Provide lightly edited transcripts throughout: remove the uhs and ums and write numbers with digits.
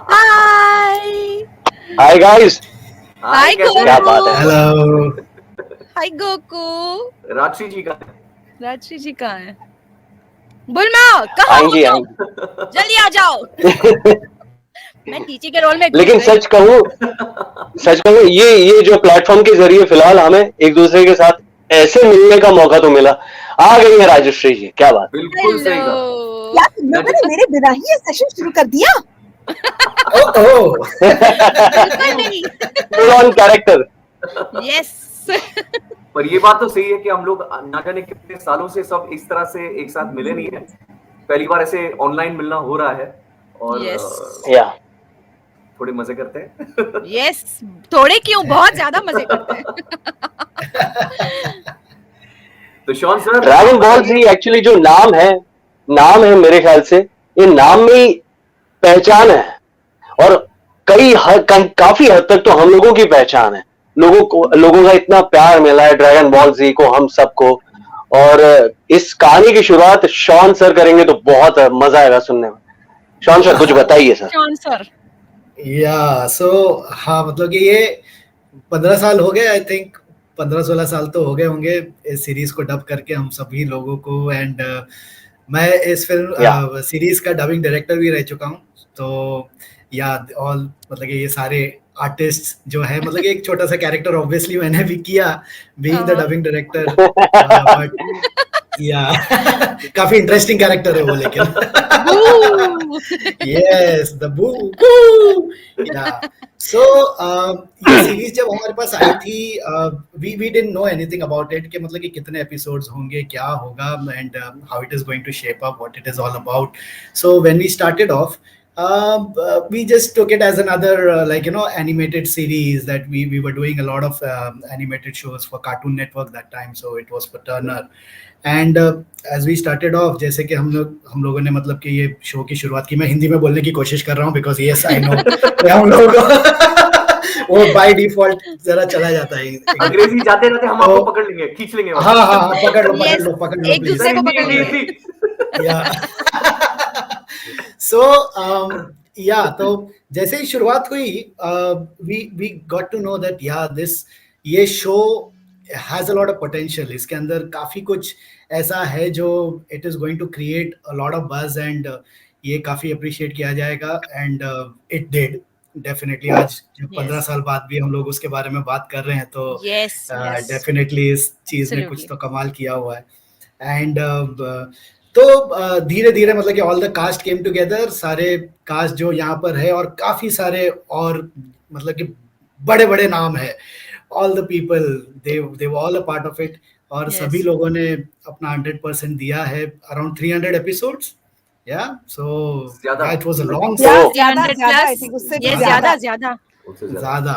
हाय hi guys, हाय क्या बात है। हेलो। हाय गोकू। राजश्री जी का राजश्री जी कहाँ है? बुलमा कहाँ हो आएंगी तुम? आएंगी। जल्दी आ जाओ। मैं टीचर के रोल में घुस लेकिन गई। सच कहूँ ये जो प्लेटफॉर्म के जरिए फिलहाल हमें एक दूसरे के साथ ऐसे मिलने का मौका तो मिला। आ गई है राजश्री जी, क्या बात। बिल्कुल सही कहा। हेलो। क्या तुम लोगों ने मेरे बिना ही ये सेशन शुरू कर दिया? बिल्कुल नहीं। Full on character. यस। पर ये बात तो सही है कि हम लोग ना जाने कितने सालों से सब इस तरह से एक साथ मिले नहीं है। पहली बार ऐसे ऑनलाइन मिलना हो रहा है और या थोड़े मजे करते हैं। यस, थोड़े क्यों, बहुत ज्यादा मजे करते हैं। तो शॉन सर, ड्रैगन बॉल जी एक्चुअली जो नाम है मेरे ख्याल से ये नाम में ही पहचान है और काफी हद तक तो हम लोगों की पहचान है। लोगों का इतना प्यार मिला है ड्रैगन बॉल जी को, हम सबको। और इस कहानी की शुरुआत शॉन सर करेंगे तो बहुत मजा आएगा सुनने में। शॉन सर कुछ बताइए सर। Shawn sir. हाँ, मतलब कि ये 15 साल हो गए, आई थिंक 15-16 साल तो हो गए होंगे इस सीरीज को डब करके हम सभी लोगों को। एंड मैं इस फिल्म सीरीज का डबिंग डायरेक्टर भी रह चुका हूँ। तो ऑल मतलब कि ये सारे आर्टिस्ट जो है, मतलब कि एक छोटा सा कैरेक्टर ऑब्वियसली मैंने भी किया being the dubbing director, but काफी इंटरेस्टिंग कैरेक्टर है वो, लेकिन यस द बू सो ये सीरीज जब हमारे पास आई थी, we didn't know anything about it कि मतलब कि कितने एपिसोड्स होंगे, क्या होगा, and how it is going to shape up, what it is all about. So when we started off, we just took it as another animated series that we were doing a lot of animated shows for Cartoon Network that time, so it was for Turner. And as we started off, जैसे कि हम लोगों ने मतलब कि ये show की शुरुआत की, मैं हिंदी में बोलने की कोशिश कर रहा हूँ बिकॉज यस आई नो हम लोगों को वो बाय डिफॉल्ट जरा चला जाता है अंग्रेजी जाते जाते हम आपको पकड़ लेंगे, खींच लेंगे। हाँ, पकड़ लो एक दूसरे को पकड़ लेंगे। तो जैसे ही शुरुआत हुई, we got to know that ये show has a lot of potential. इसके अंदर काफी कुछ ऐसा है जो it is going to create a lot of buzz, and ये काफी अप्रिशिएट किया जाएगा. And it did definitely. आज 15 साल बाद भी हम लोग उसके बारे में बात कर रहे हैं, तो डेफिनेटली इस चीज ने कुछ तो कमाल किया हुआ है. एंड तो धीरे धीरे मतलब कि all the cast came together, सारे कास्ट जो यहाँ पर है, और काफी सारे और मतलब कि बड़े बड़े नाम है. All the people they were all a part of it, और सभी लोगों ने अपना 100% दिया है. Around 300 episodes. It was a long ज्यादा I think उससे ज्यादा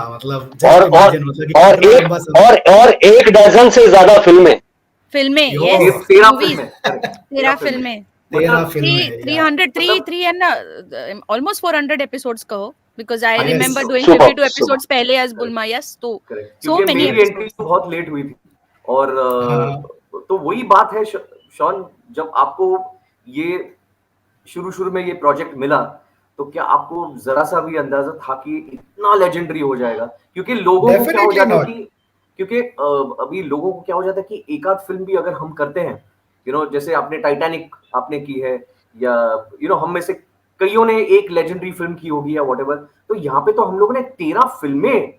मतलब और 1 डजन से ज्यादा फिल्में. 13 फिल्में 303 एंड ऑलमोस्ट 400 एपिसोड्स कहो, because I remember doing 52 episodes पहले as Bulma. Yes, तो so many एंट्रीज बहुत लेट हुई थी. और तो वही बात है शॉन, जब आपको ये शुरू में ये प्रोजेक्ट मिला, तो क्या आपको जरा सा भी अंदाजा था कि इतना लेजेंडरी हो जाएगा? क्योंकि लोगों को क्या हो जाता है कि अभी लोगों को क्या हो जाता है कि एक आध फिल्म भी अगर हम करते हैं, जैसे आपने टाइटैनिक आपने की है, या हम में से कईयों ने एक लेजेंडरी फिल्म की होगी या व्हाटएवर, तो यहाँ पे तो हम लोगों ने 13 फिल्में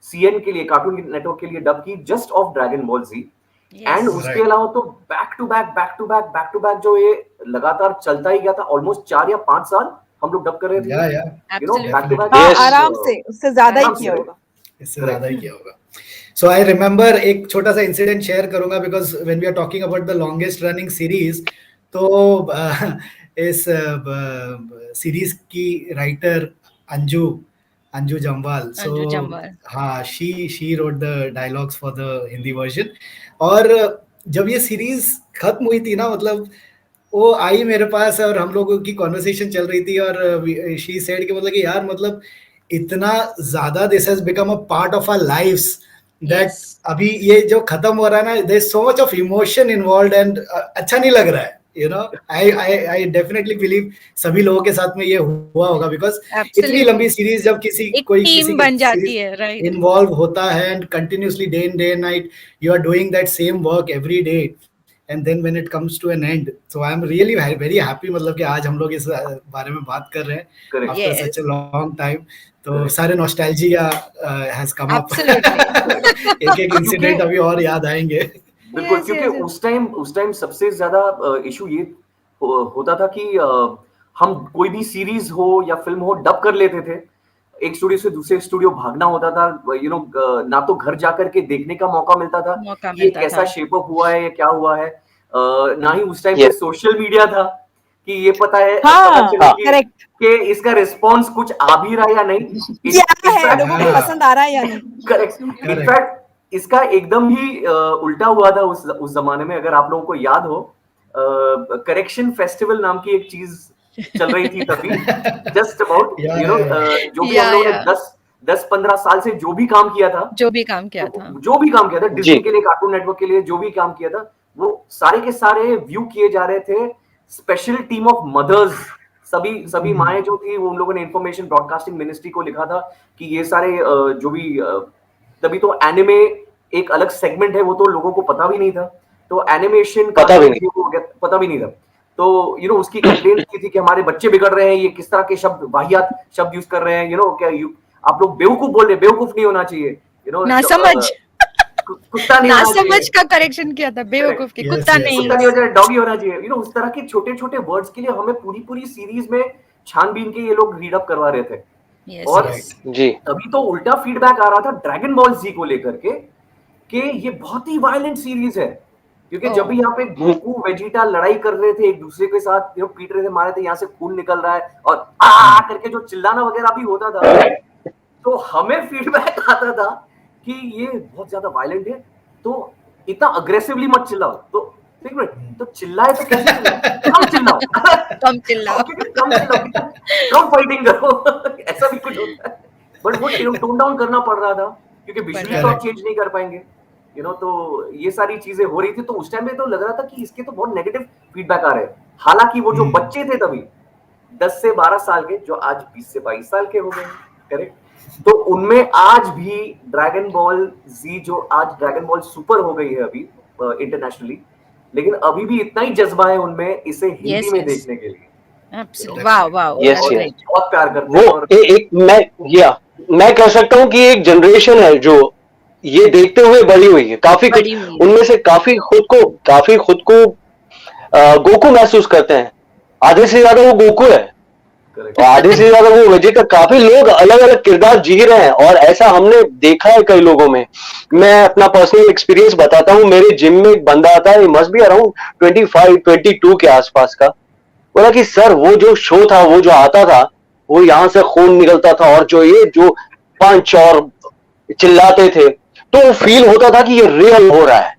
सीएन के लिए, कार्टून नेटवर्क के लिए डब की, just of Dragon ball Z. And उसके अलावा तो बैक टू बैक जो ये लगातार चलता ही गया था. ऑलमोस्ट 4 या 5 साल हम लोग डब कर रहे थे, बैक टू बैक. आराम से, उससे ज्यादा ही किया होगा. So I remember एक छोटा सा इंसिडेंट शेयर करूंगा, because when we are talking about the longest running series, तो इस सीरीज की राइटर अंजू जम्वाल, हाँ, she wrote the dialogues for the Hindi version. और जब ये सीरीज खत्म हुई थी ना, मतलब वो आई मेरे पास और हम लोगों की कॉन्वर्सेशन चल रही थी, और शी सेड कि मतलब कि यार, मतलब इतना ज्यादा this has become a part of our lives that अभी ये जो खत्म हो रहा है ना, there is so much of emotion involved, and अच्छा नहीं लग रहा है. you know, I definitely believe सभी लोगों के साथ में ये हुआ होगा, because इतनी लंबी सीरीज जब कोई टीम बन जाती है, right? इन्वॉल्व होता है and continuously day and night you are doing that same work every day, and then when it comes to an end, so I am really very happy मतलब कि आज हम लोग इस बारे में बात कर रहे हैं after such a long time. तो सारे नॉस्टैल्जिया has come up. एक इंसिडेंट अभी और याद आएंगे. बिल्कुल, क्योंकि उस टाइम सबसे ज्यादा इशू ये होता था कि हम कोई भी सीरीज हो या फिल्म हो डब कर लेते थे, एक स्टूडियो से दूसरे स्टूडियो भागना होता था, ना तो घर जाकर के देखने का मौका मिलता था ये कैसा शेप अप हुआ है या क्या हुआ है, ना ही उस टाइम पे सोशल मीडिया था कि ये पता है कि इसका रिस्पॉन्स कुछ आ भी रहा है या नहीं, लोगों को पसंद आ रहा है या नहीं. करेक्ट. इनफैक्ट इसका एकदम ही उल्टा हुआ था उस जमाने में. अगर आप लोगों को याद हो, करेक्शन फेस्टिवल नाम की एक चीज चल रही थी तभी, जस्ट अबाउट जो भी हम लोगों ने 10-15 साल से जो भी काम किया था डिज्नी के लिए, कार्टून नेटवर्क के लिए जो भी काम किया था, वो सारे के सारे व्यू किए जा रहे थे. स्पेशल टीम ऑफ मदर्स, सभी माएं जो थी, वो उन लोगों ने इंफॉर्मेशन ब्रॉडकास्टिंग मिनिस्ट्री को लिखा था कि ये सारे जो भी, तभी तो एनिमे एक अलग सेगमेंट है, वो तो लोगों को पता भी नहीं था, तो एनिमेशन का पता भी नहीं था. तो उसकी कंप्लेंट की थी कि हमारे बच्चे बिगड़ रहे हैं, ये किस तरह के शब्द, वाहियात शब्द यूज कर रहे हैं, क्या आप लोग बेवकूफ बोल रहे, बेवकूफ नहीं होना चाहिए, ना समझ, कुत्ता नहीं ना समझ का करेक्शन किया था, बेवकूफ की, कुत्ता नहीं हो जाए, डॉगी होना चाहिए. उस तरह के छोटे छोटे वर्ड्स के लिए हमें पूरी सीरीज में छानबीन के ये लोग रीड अप करवा रहे थे. और अभी तो उल्टा फीडबैक आ रहा था ड्रैगन बॉल जी को लेकर के कि ये बहुत ही वायलेंट सीरीज है, क्योंकि जब भी यहाँ पे गोकू वेजिटा लड़ाई कर रहे थे, एक दूसरे के साथ पीट रहे थे, मारे थे, यहाँ से खून निकल रहा है और आ करके जो चिल्लाना वगैरह भी होता था, तो हमें फीडबैक आता था कि ये बहुत ज्यादा वायलेंट है, तो इतना अग्रेसिवली मत चिल्लाओ. तो चिल्लाए तो कैसे कम चिल्लाओ कम फाइटिंग करो, ऐसा भी कुछ होता है. बट वो टोन डाउन करना पड़ रहा था क्योंकि विजुअली तो आप चेंज नहीं कर पाएंगे, तो ये सारी चीजें हो रही थी. तो उस टाइम में तो लग रहा था कि इसके तो बहुत नेगेटिव फीडबैक आ रहे हैं. हालांकि वो जो बच्चे थे तभी 10 से 12 साल के, जो आज 20 से 22 साल के हो गए, करेक्ट, तो उनमें आज भी ड्रैगन बॉल जी, जो आज ड्रैगन बॉल सुपर हो गई है अभी इंटरनेशनली, लेकिन अभी भी इतना ही जज्बा है उनमें इसे हिंदी में देखने के लिए. बहुत प्यार करते हैं. और मैं कह सकता हूँ कि एक जनरेशन है जो ये देखते हुए बड़ी हुई है. काफी कुछ उनमें से काफी खुद को गोकू महसूस करते हैं. आधे से ज्यादा वो गोकू है और आधे से ज्यादा वो वेजिटा. काफी लोग अलग अलग किरदार जी रहे हैं और ऐसा हमने देखा है कई लोगों में. मैं अपना पर्सनल एक्सपीरियंस बताता हूँ. मेरे जिम में एक बंदा आता है, ही मस्ट बी अराउंड 25-22 के आसपास का. बोला कि सर वो जो शो था, वो जो आता था, वो यहाँ से खून निकलता था और जो पंच और चिल्लाते थे, तो फील होता था कि ये रियल हो रहा है.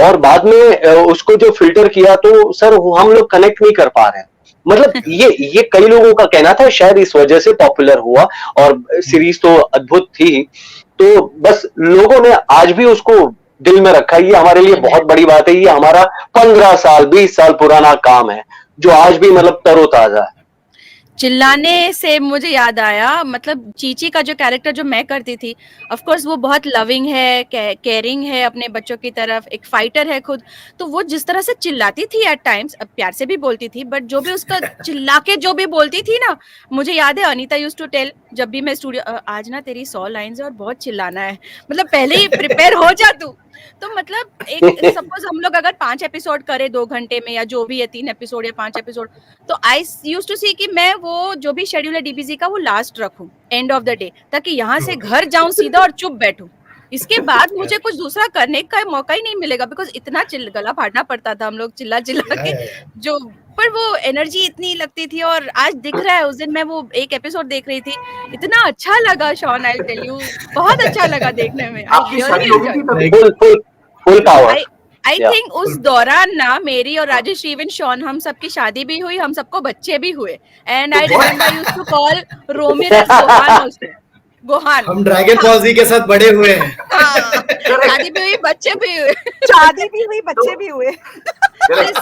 और बाद में उसको जो फिल्टर किया तो सर हम लोग कनेक्ट नहीं कर पा रहे हैं. मतलब ये कई लोगों का कहना था, शायद इस वजह से पॉपुलर हुआ और सीरीज तो अद्भुत थी. तो बस लोगों ने आज भी उसको दिल में रखा. ये हमारे लिए बहुत बड़ी बात है. ये हमारा 15 साल 20 साल पुराना काम है जो आज भी मतलब तरोताजा है. चिल्लाने से मुझे याद आया, मतलब चीची का जो कैरेक्टर जो मैं करती थी, ऑफ कोर्स वो बहुत लविंग है, केयरिंग है अपने बच्चों की तरफ, एक फाइटर है खुद. तो वो जिस तरह से चिल्लाती थी एट टाइम्स, अब प्यार से भी बोलती थी, बट जो भी उसका चिल्ला के जो भी बोलती थी ना, मुझे याद है अनीता यूज्ड टू टेल, जब भी मैं स्टूडियो, आज ना तेरी 100 लाइन्स है और बहुत चिल्लाना है, मतलब पहले ही प्रिपेयर हो जा तू. तो मतलब एक सपोज हम लोग अगर 5 एपिसोड करे 2 घंटे में, या जो भी है 3 एपिसोड या 5 एपिसोड, तो आई यूज्ड टू सी कि मैं वो जो भी शेड्यूल है डीबीजी का वो लास्ट रखूं एंड ऑफ द डे, ताकि यहाँ से घर जाऊं सीधा और चुप बैठूं. इसके बाद मुझे कुछ दूसरा करने का मौका ही नहीं मिलेगा, बिकॉज इतना गला फाड़ना पड़ता था हम लोग चिल्ला के जो, पर वो एनर्जी इतनी लगती थी. और आज दिख रहा है, उस दिन मैं वो एक एपिसोड देख रही थी, इतना अच्छा लगा शॉन, आई टेल यू, बहुत अच्छा लगा देखने में. आई थिंक उस दौरान ना मेरी और राजेश, इवन शॉन, हम सबकी शादी भी हुई, हम सबको बच्चे भी हुए. And I remember used to call Romir as Gohan also. Gohan. हम ड्रैगन बॉल जी के साथ बड़े हुए हैं। हाँ, शादी भी हुई, बच्चे भी हुए। शादी भी हुई, बच्चे भी हुए। अरे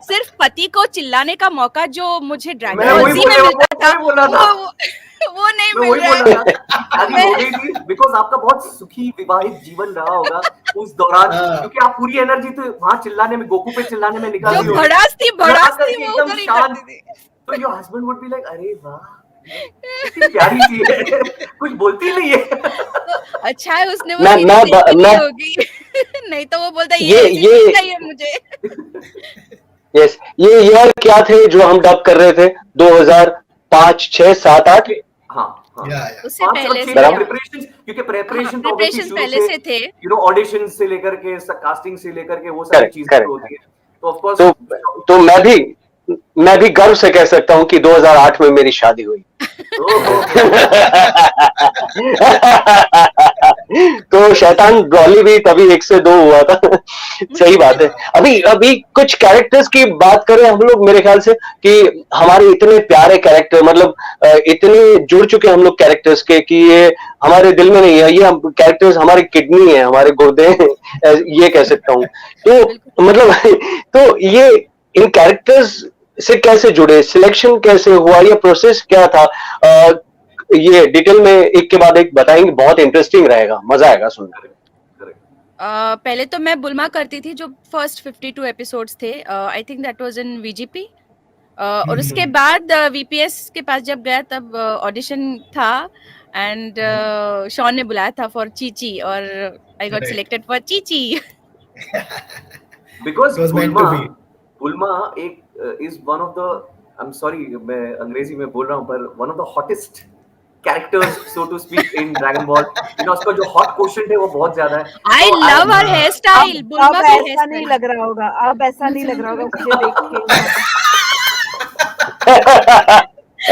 सिर्फ पति को चिल्लाने का मौका जो मुझे ड्रैगन मैं बॉल वही जी में मिलता था, बोल रहा था। वो नहीं मैं मिल वही रहा बोल रहा है। था, शादी हो गई थी बिकॉज आपका बहुत सुखी विवाहित जीवन रहा होगा उस दौरान, हाँ। क्योंकि आप पूरी एनर्जी तो वहां चिल्लाने में, गोकू पे चिल्लाने में निकाल जो रही होगी, भड़ास थी यहाँ वो करके एकदम उधर ही शांत। करती थी। तो your husband would be like, अरे वाह कितनी प्यारी सी है, कुछ बोलती नहीं है। तो अच्छा है उसने वो मैं सीरीज देखी नहीं मैं होगी। नहीं तो वो बोलता है ये ये सीरीज चाहिए मुझे। यस, ये ईयर क्या थे जो हम डब कर रहे थे? 2005, 6, 7, 8। हाँ हाँ, या उससे 5 और पहले 6 से में था। प्रिपरेशन, क्योंकि प्रिपरेशन तो ऑब्वियसली प्रिपरेशन शुरू पहले से थे। यू नो ऑडिशन से लेकर के कास्टिंग से लेकर के वो सारी करेक्ट, चीजें करेक्ट। होती है, तो ऑफ कोर्स तो मैं भी गर्व से कह सकता हूं कि 2008 में मेरी शादी हुई। तो शैतान ब्रॉली भी तभी 1 से 2 हुआ था। सही बात है। अभी अभी कुछ कैरेक्टर्स की बात करें हम लोग, मेरे ख्याल से कि हमारे इतने प्यारे कैरेक्टर, मतलब इतने जुड़ चुके हम लोग कैरेक्टर्स के कि ये हमारे दिल में नहीं है। ये कैरेक्टर्स हमारी किडनी है, हमारे गुर्दे हैं, ये कह सकता हूँ। तो मतलब तो ये इन कैरेक्टर्स से कैसे जुड़े, सिलेक्शन कैसे हुआ, ये प्रोसेस क्या था? ये डिटेल में एक के बाद एक बताएंगे, बहुत इंटरेस्टिंग रहेगा, मजा आएगा सुनने। पहले तो मैं बुलमा करती थी, जो फर्स्ट 52 एपिसोड्स थे। I think that was in VGP. और उसके बाद वीपीएस के पास जब गया तब ऑडिशन था, एंड शॉन ने बुलाया था फॉर चीची, और I got selected for Chichi. Because It was meant to be. Bulma एक is one of the, I am sorry मैं अंग्रेजी में बोल रहा हूँ, पर one of the hottest characters so to speak in dragon ball. You know उसका जो हॉट क्वेश्चन है वो बहुत ज्यादा है। I love her hair style. अब बुलमा का हेयर ऐसा नहीं स्टाइल। लग रहा होगा, अब ऐसा नहीं लग रहा होगा मुझे देख के।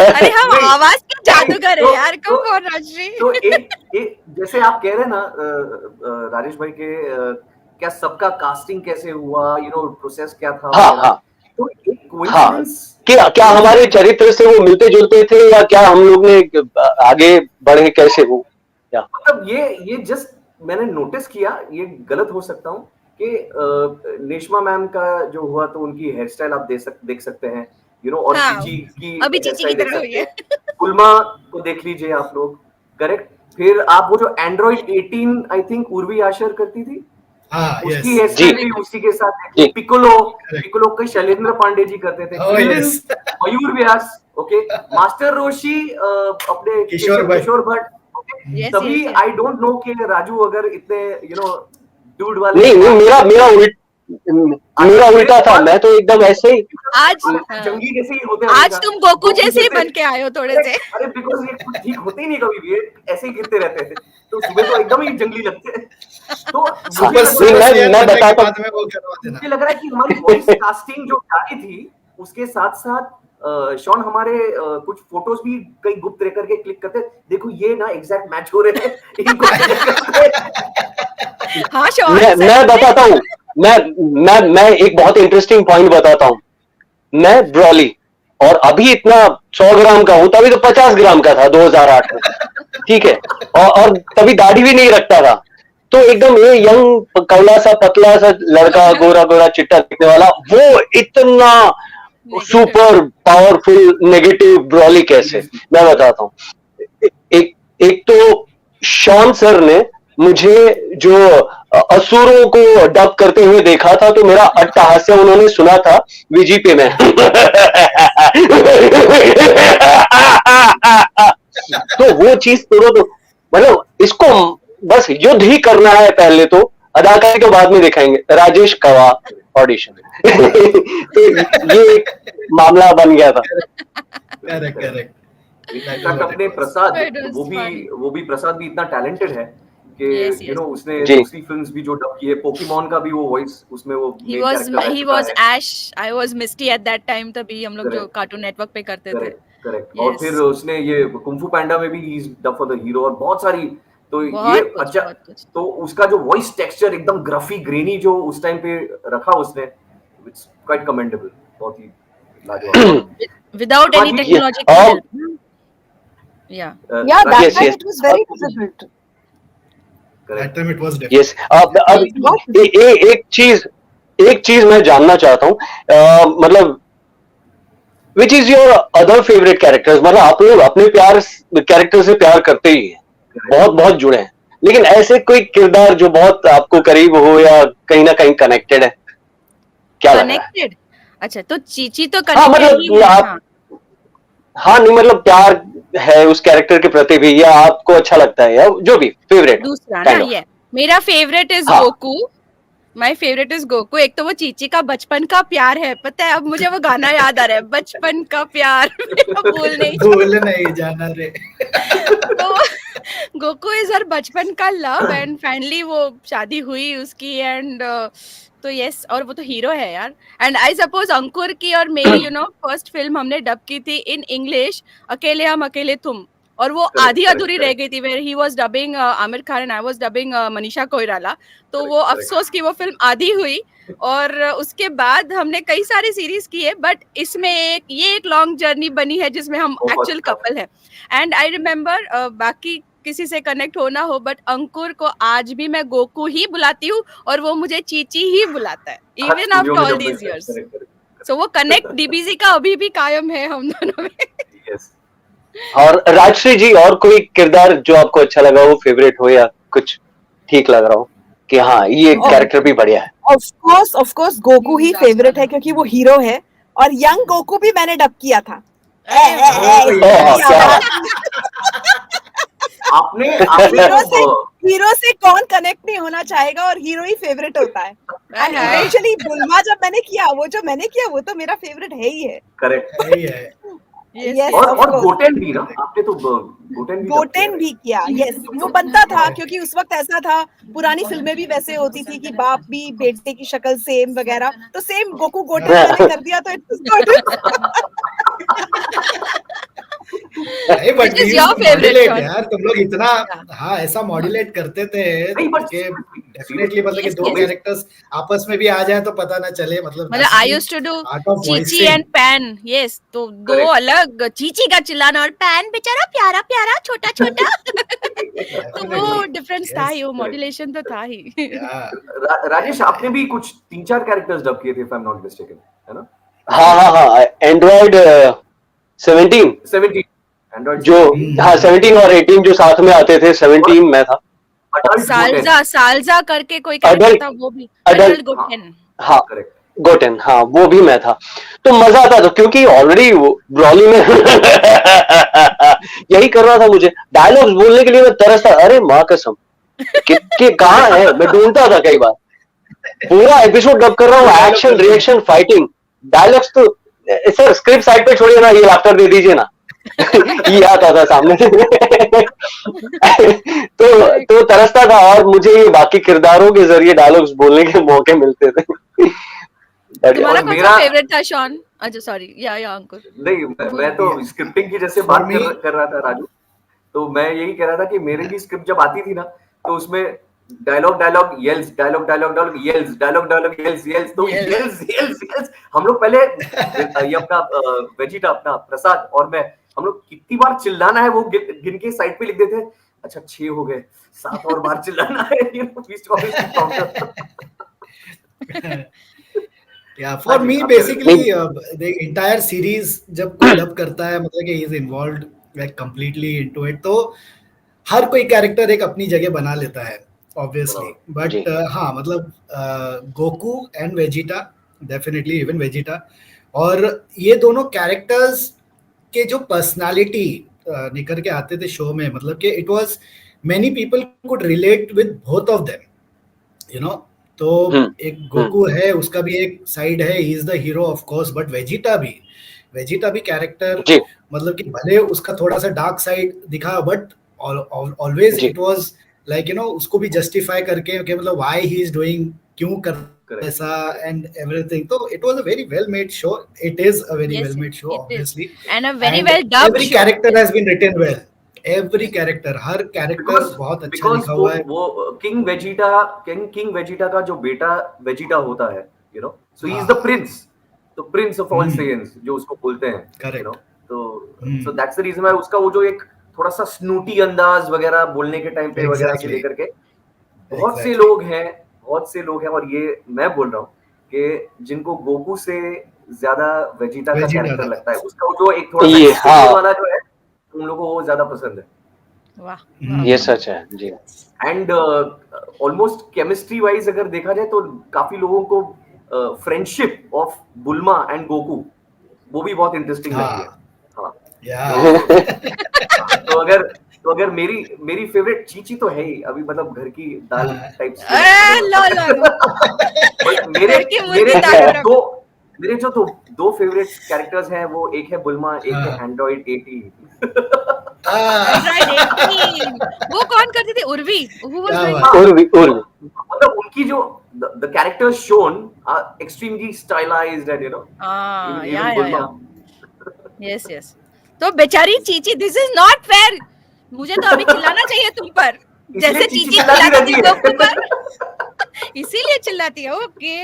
अरे हम नहीं, आवाज के जादूगर है तो- यार, तो- कम ऑन राजश्री। तो एक जैसे आप कह रहे हैं ना राजेश भाई के, क्या सबका कास्टिंग कैसे हुआ, यू नो प्रोसेस क्या था? हाँ। तो एक हाँ, कोइंसिडेंस, क्या हमारे चरित्र से वो मिलते जुलते थे, या क्या हम लोग ने आगे बढ़े, कैसे वो? मतलब ये जस्ट मैंने नोटिस किया, ये गलत हो सकता हूँ कि नेशमा मैम का जो हुआ तो उनकी हेयर स्टाइल आप देख सकते हैं, यू नो, और हाँ, चीची की अभी hair चीची की style देख तरह हुई सकते है। हैं। गुलमा को देख लीजिए आप लोग, करेक्ट। फिर आप वो जो Android 18 I think Urvi Ashar करती थी, हाँ, उसकी yes. हेयर स्टाइल भी उसी के साथ जी। पिकोलो के शैलेंद्र पांडे जी करते थे। Oh, yes. मयूर व्यास, ओके, मास्टर रोशी अपने किशोर भट्ट, Yes, तभी yes, yes. I don't know कि राजू अगर इतने यू नो डूड वाले नहीं, मेरा उल्टा था। मैं तो एकदम ऐसे ही आज जंगी जैसे ही होते आज तुम गोकू जैसे ही बन के आए हो थोड़े से। अरे बिकॉज ये कुछ ठीक होते ही नहीं कभी भी, ये ऐसे ही गिरते रहते थे, तो सुबह तो एकदम ही जंगली लगते हैं। तो मुझे मैं बताता हूँ, मुझे लग रहा है कि हमारी वॉइस कास्टिंग जो जारी थी, उसके साथ साथ शॉन हमारे कुछ फोटोज भी कई गुप्त रह करके क्लिक करते, देखो ये ना एग्जैक्ट मैच हो रहे हैं इनको। हाँ शॉन, मैं बताता हूँ, मैं एक बहुत इंटरेस्टिंग पॉइंट बताता हूँ। मैं ब्रॉली, और अभी इतना 100 ग्राम का हूं, तभी तो 50 ग्राम का था 2008 में, ठीक है। और तभी दाढ़ी भी नहीं रखता था, तो एकदम ये यंग कवला सा पतला सा लड़का, गोरा गोरा चिट्टा दिखने वाला, वो इतना सुपर पावरफुल नेगेटिव ब्रॉली कैसे? मैं बताता हूँ। एक तो शॉन सर ने मुझे जो असुरों को डब करते हुए देखा था, तो मेरा अट्टहास्य उन्होंने सुना था वीजीपी में। तो वो चीज तो मतलब इसको बस युद्ध ही करना है पहले, तो अदाकारी तो बाद में दिखाएंगे। राजेश कवा ऑडिशन। तो ये एक मामला बन गया था। करेक्ट। अपने प्रसाद, वो भी प्रसाद भी इतना टैलेंटेड है कि यू नो उसने दूसरी फिल्म्स भी जो डब की है, पोकेमॉन का भी वो वॉइस उसमें वो he was Ash, I was Misty at that time, तभी हम लोग जो कार्टून नेटवर्क पे करते थे। करेक्ट। और फिर उसने ये कुंफू पैंडा में भी he is dub for the hero, और बहुत सारी, तो ये अच्छा, तो उसका जो वॉइस टेक्सचर एकदम ग्रफी ग्रेनी जो उस टाइम पे रखा उसने, इट्स क्वाइट कमेंडेबल, बहुत ही लाजवाब। Without any technological help. Yeah. Yeah, that Yes, time yes. it was very difficult. That time it was difficult. Yes अब एक चीज मैं जानना चाहता हूँ, मतलब which is your other favourite characters, मतलब आप लोग अपने प्यार कैरेक्टर से प्यार करते ही हैं, बहुत बहुत जुड़े हैं, लेकिन ऐसे कोई किरदार जो बहुत आपको करीब हो या कहीं ना कहीं कनेक्टेड है, क्या लग रहा है? कनेक्टेड, अच्छा तो चीची तो हाँ कनेक्टेड मतलब ही है। आप, हाँ हाँ नहीं मतलब प्यार है उस कैरेक्टर के प्रति भी, या आपको अच्छा लगता है, या जो भी फेवरेट दूसरा ना काइंड ऑफ। ये मेरा फेवरेट इज हाँ Goku. My favourite is Goku. एक तो वो चीची का बचपन का प्यार है, पता है अब मुझे वो गाना याद आ रहा है, बचपन का प्यार मेरा भूल नहीं भूल नहीं जाना रे। तो गोकू इज हर बचपन का लव एंड फाइनली वो शादी हुई उसकी एंड तो यस, और वो तो हीरो है यार। एंड आई सपोज अंकुर की और मेरी फर्स्ट फिल्म हमने डब की थी इन इंग्लिश, अकेले हम अकेले तुम, और वो आधी अधूरी रह गई थी, where he was dubbing Aamir Khan and I was dubbing Manisha Koirala. तो वो अफसोस की वो फिल्म आधी हुई, और उसके बाद हमने कई सारी सीरीज की है, बट इसमें एक लॉन्ग जर्नी बनी है जिसमें हम एक्चुअल कपल है। एंड आई रिमेम्बर बाकी किसी से कनेक्ट होना हो, बट अंकुर को आज भी मैं गोकू ही बुलाती हूँ और वो मुझे चीची ही बुलाता है, even after all these years. So वो कनेक्ट डीबीजी का अभी भी कायम है हम दोनों में। यस। और राजश्री जी, और कोई किरदार जो आपको अच्छा लगा हो, फेवरेट हो, या कुछ ठीक लग रहा हो कि हाँ ये कैरेक्टर भी बढ़िया है? Of course Goku he favourite है क्योंकि वो हीरो है, और यंग गोकू भी मैंने डब किया था। आपने हीरो से कौन कनेक्ट नहीं होना चाहेगा, और हीरो ही फेवरेट होता है। एंड इवेंचुअली बुलमा जब मैंने किया, वो जो मैंने किया वो तो मेरा फेवरेट है ही है। करेक्ट यही है। Yes, और गोटेन भी ना, आपने तो गोटेन भी किया। यस, वो बनता था क्योंकि उस वक्त ऐसा था, पुरानी फिल्में भी वैसे होती थी कि बाप भी बेटे की शक्ल सेम वगैरह, तो सेम गोकू गोटेन मैंने कर दिया तो इट्स गुड। नहीं but Which is your favorite, Sean? यार तुम लोग इतना हाँ ऐसा मॉड्यूलेट करते थे कि डेफिनेटली मतलब कि दो कैरेक्टर्स आपस में भी आ जाए तो पता ना चले, मतलब I used to do Chichi and pan. Yes, तो दो अलग, चीची का चिल्लाना और पैन बेचारा प्यारा प्यारा छोटा छोटा तो वो डिफरेंस था ही, वो मॉड्यूलेशन तो था ही। राजेश, आपने भी कुछ 3-4 कैरेक्टर्स डब किए थे, if I am not mistaken, है ना? हाँ एंड्रॉइड 17 जो, हाँ 17 और 18 जो साथ में आते थे, 17 में था। सालजा करके कोई कैरेक्टर था, वो भी अडल्ट गोटेन। हाँ गोटेन, हाँ वो भी मैं था। तो मजा आता था क्योंकि ऑलरेडी ब्रॉली में यही कर रहा था, मुझे डायलॉग्स बोलने के लिए मैं तरसता, अरे माँ कसम कि कहाँ है, मैं ढूंढता था कई बार। पूरा एपिसोड डब कर रहा हूँ, एक्शन रिएक्शन फाइटिंग, डायलॉग्स तो सर स्क्रिप्ट साइड पे छोड़िए ना, ये लाफ्टर दे दीजिए ना। ये आता था सामने से। तो तरसता था, और मुझे ये बाकी किरदारों के जरिए डायलॉग्स बोलने के मौके मिलते थे। तुम्हारा कौन सा फेवरेट था शॉन? अच्छा सॉरी, या अंकुर। नहीं, मैं तो स्क्रिप्टिंग की जैसे बात कर रहा था राजू, तो मैं यही कह रहा था कि मेरी भी स्क्रिप्ट जब आती थी ना, तो उसमें डायलॉग येल्स, डायलॉग येल्स, डायलॉग येल्स, तो येल्स हम लोग पहले ये अपना वेजिटा, अपना प्रसाद और मैं, हम लोग कितनी बार चिल्लाना है वो गिन के साइड पे लिख देते हैं। अच्छा 6 हो गए, 7 और बार चिल्लाना है, Yeah, for me basically the entire series जब कोई डब करता है, मतलब कि he is involved like completely into it, तो हर कोई कैरेक्टर एक अपनी जगह बना लेता है obviously, but हाँ मतलब Goku and Vegeta, definitely even Vegeta, और ये दोनों कैरेक्टर्स के जो पर्सनालिटी निकल के आते थे शो में, मतलब कि it was many people could relate with both of them, you know. तो एक गोकू है, उसका भी एक साइड है, ही is the hero of course, but Vegeta भी कैरेक्टर, मतलब कि भले उसका थोड़ा सा डार्क साइड दिखा, but always it was like you know उसको भी जस्टिफाई करके कि मतलब व्हाई ही इज डूइंग, क्यों कर ऐसा एंड एवरीथिंग। तो it was a very well made show, it is a very well made show obviously, and a very well dubbed. Every character has been written well, every character, हर character बहुत अच्छा लिखा हुआ है। वो king Vegeta का जो बेटा वेजिटा होता है, you know, so he is the prince of all Saiyans, जो उसको बोलते हैं, यू नो। तो so that's the reason why उसका वो जो एक थोड़ा सा स्नूटी अंदाज वगैरह बोलने के टाइम पे वगैरह से Exactly. लेकर के बहुत से लोग हैं और ये मैं बोल रहा हूँ कि जिनको गोकू से ज्यादा वेजिटा का वेजिटा कैरेक्टर का। लगता है, उसका जो एक थोड़ा सा ये, extreme हाँ। वाला जो है उन लोगों को वो ज्यादा पसंद है। वाह ये सच है जी। एंड ऑलमोस्ट केमिस्ट्री वाइज अगर देखा जाए तो काफी लोगों को फ्रेंडशिप ऑफ बुल्मा एंड गोकू वो भी बहुत इंटरेस्टिंग लगती है। हाँ या तो अगर मेरी फेवरेट चीची तो है ही अभी, मतलब घर की दाल हाँ। टाइप लो बट घर की मुर्गी मेरे दाल बराबर। मेरे जो दो फेवरेट कैरेक्टर्स हैं वो एक है बुल्मा, एक है हाँ। एंड्रॉइड 80। Android 18 वो कौन करती थी? उर्वी who was क्या doing बात। उर्वी मतलब उनकी जो the characters shown are extremely stylized and even या Bulma. यस तो बेचारी Chichi, this is not fair. मुझे तो अभी चिल्लाना चाहिए तुम पर, जैसे इसलिए चीची चिल्लाती चिल्लाती थी रहती है। गोकू पर। इसीलिए चिल्लाती है। ओके,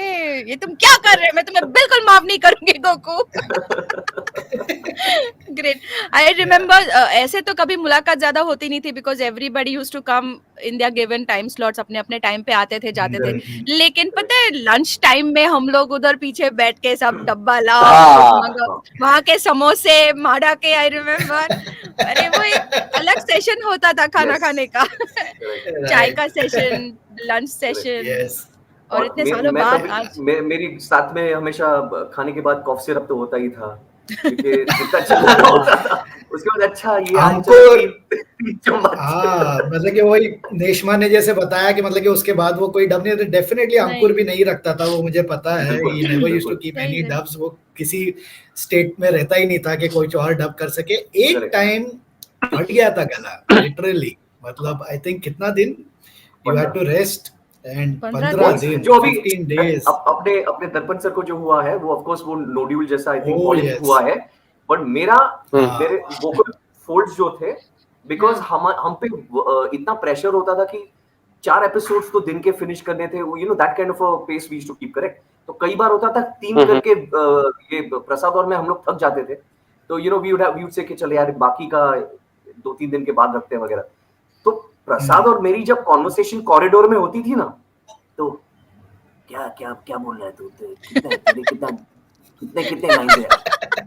ये तुम क्या कर रहे हैं? मैं तुम्हें बिल्कुल माफ नहीं करूंगी गोकू। ग्रेट। आई रिमेम्बर ऐसे तो कभी मुलाकात ज्यादा होती नहीं थी because everybody used to come in their given time slots, अपने अपने टाइम पे आते थे जाते थे। लेकिन पता है लंच टाइम में हम लोग उधर पीछे बैठ के सब डब्बा लाओ, हाँ। वहां के समोसे माड़ा के, आई रिमेम्बर। अरे वो एक अलग सेशन होता था खाना Yes. खाने का। चाय का सेशन, लंच सेशन। यस और इतने सालों बाद आज मेरी साथ में हमेशा खाने के बाद कॉफ सिरप तो होता ही था क्योंकि जितना चिल्लाना होता था उसके बाद अच्छा ये आज हमको चलो तीन चम्मच। हाँ मतलब कि वही नेशमा ने जैसे बताया कि मतलब कि उसके बाद वो कोई डब नहीं, तो डेफिनेटली अंकुर भी नहीं रखता था, वो मुझे पता है। बिल्कुल, ही नेवर यूज्ड टू बिल्कुल। कीप सही एनी है। डब्स, वो किसी स्टेट में रहता ही नहीं था कि कोई और डब कर सके। एक Correct. टाइम फट गया था गला लिटरली, मतलब आई थिंक कितना दिन you had to rest and 15 15 दिन जो अभी 15 डेज। अपने दर्पण सर को जो हुआ है वो ऑफ कोर्स वो नोड्यूल जैसा I think Oh, polyp yes. हुआ है, बट हाँ। मेरे वोकल फोल्ड्स जो थे बिकॉज हम पे इतना प्रेशर होता था कि 4 एपिसोड्स तो दिन के फिनिश करने थे, you know that kind of a pace we used to keep, correct. तो कई बार होता था 3 करके ये प्रसाद और मैं हम लोग थक जाते थे, तो you know we would say कि चल यार बाकी का 2-3 दिन के बाद रखते हैं वगैरह। तो प्रसाद और मेरी जब कॉन्वर्सेशन कॉरिडोर में होती थी ना, तो क्या क्या क्या बोल रहा है तू, कितने लाइन है,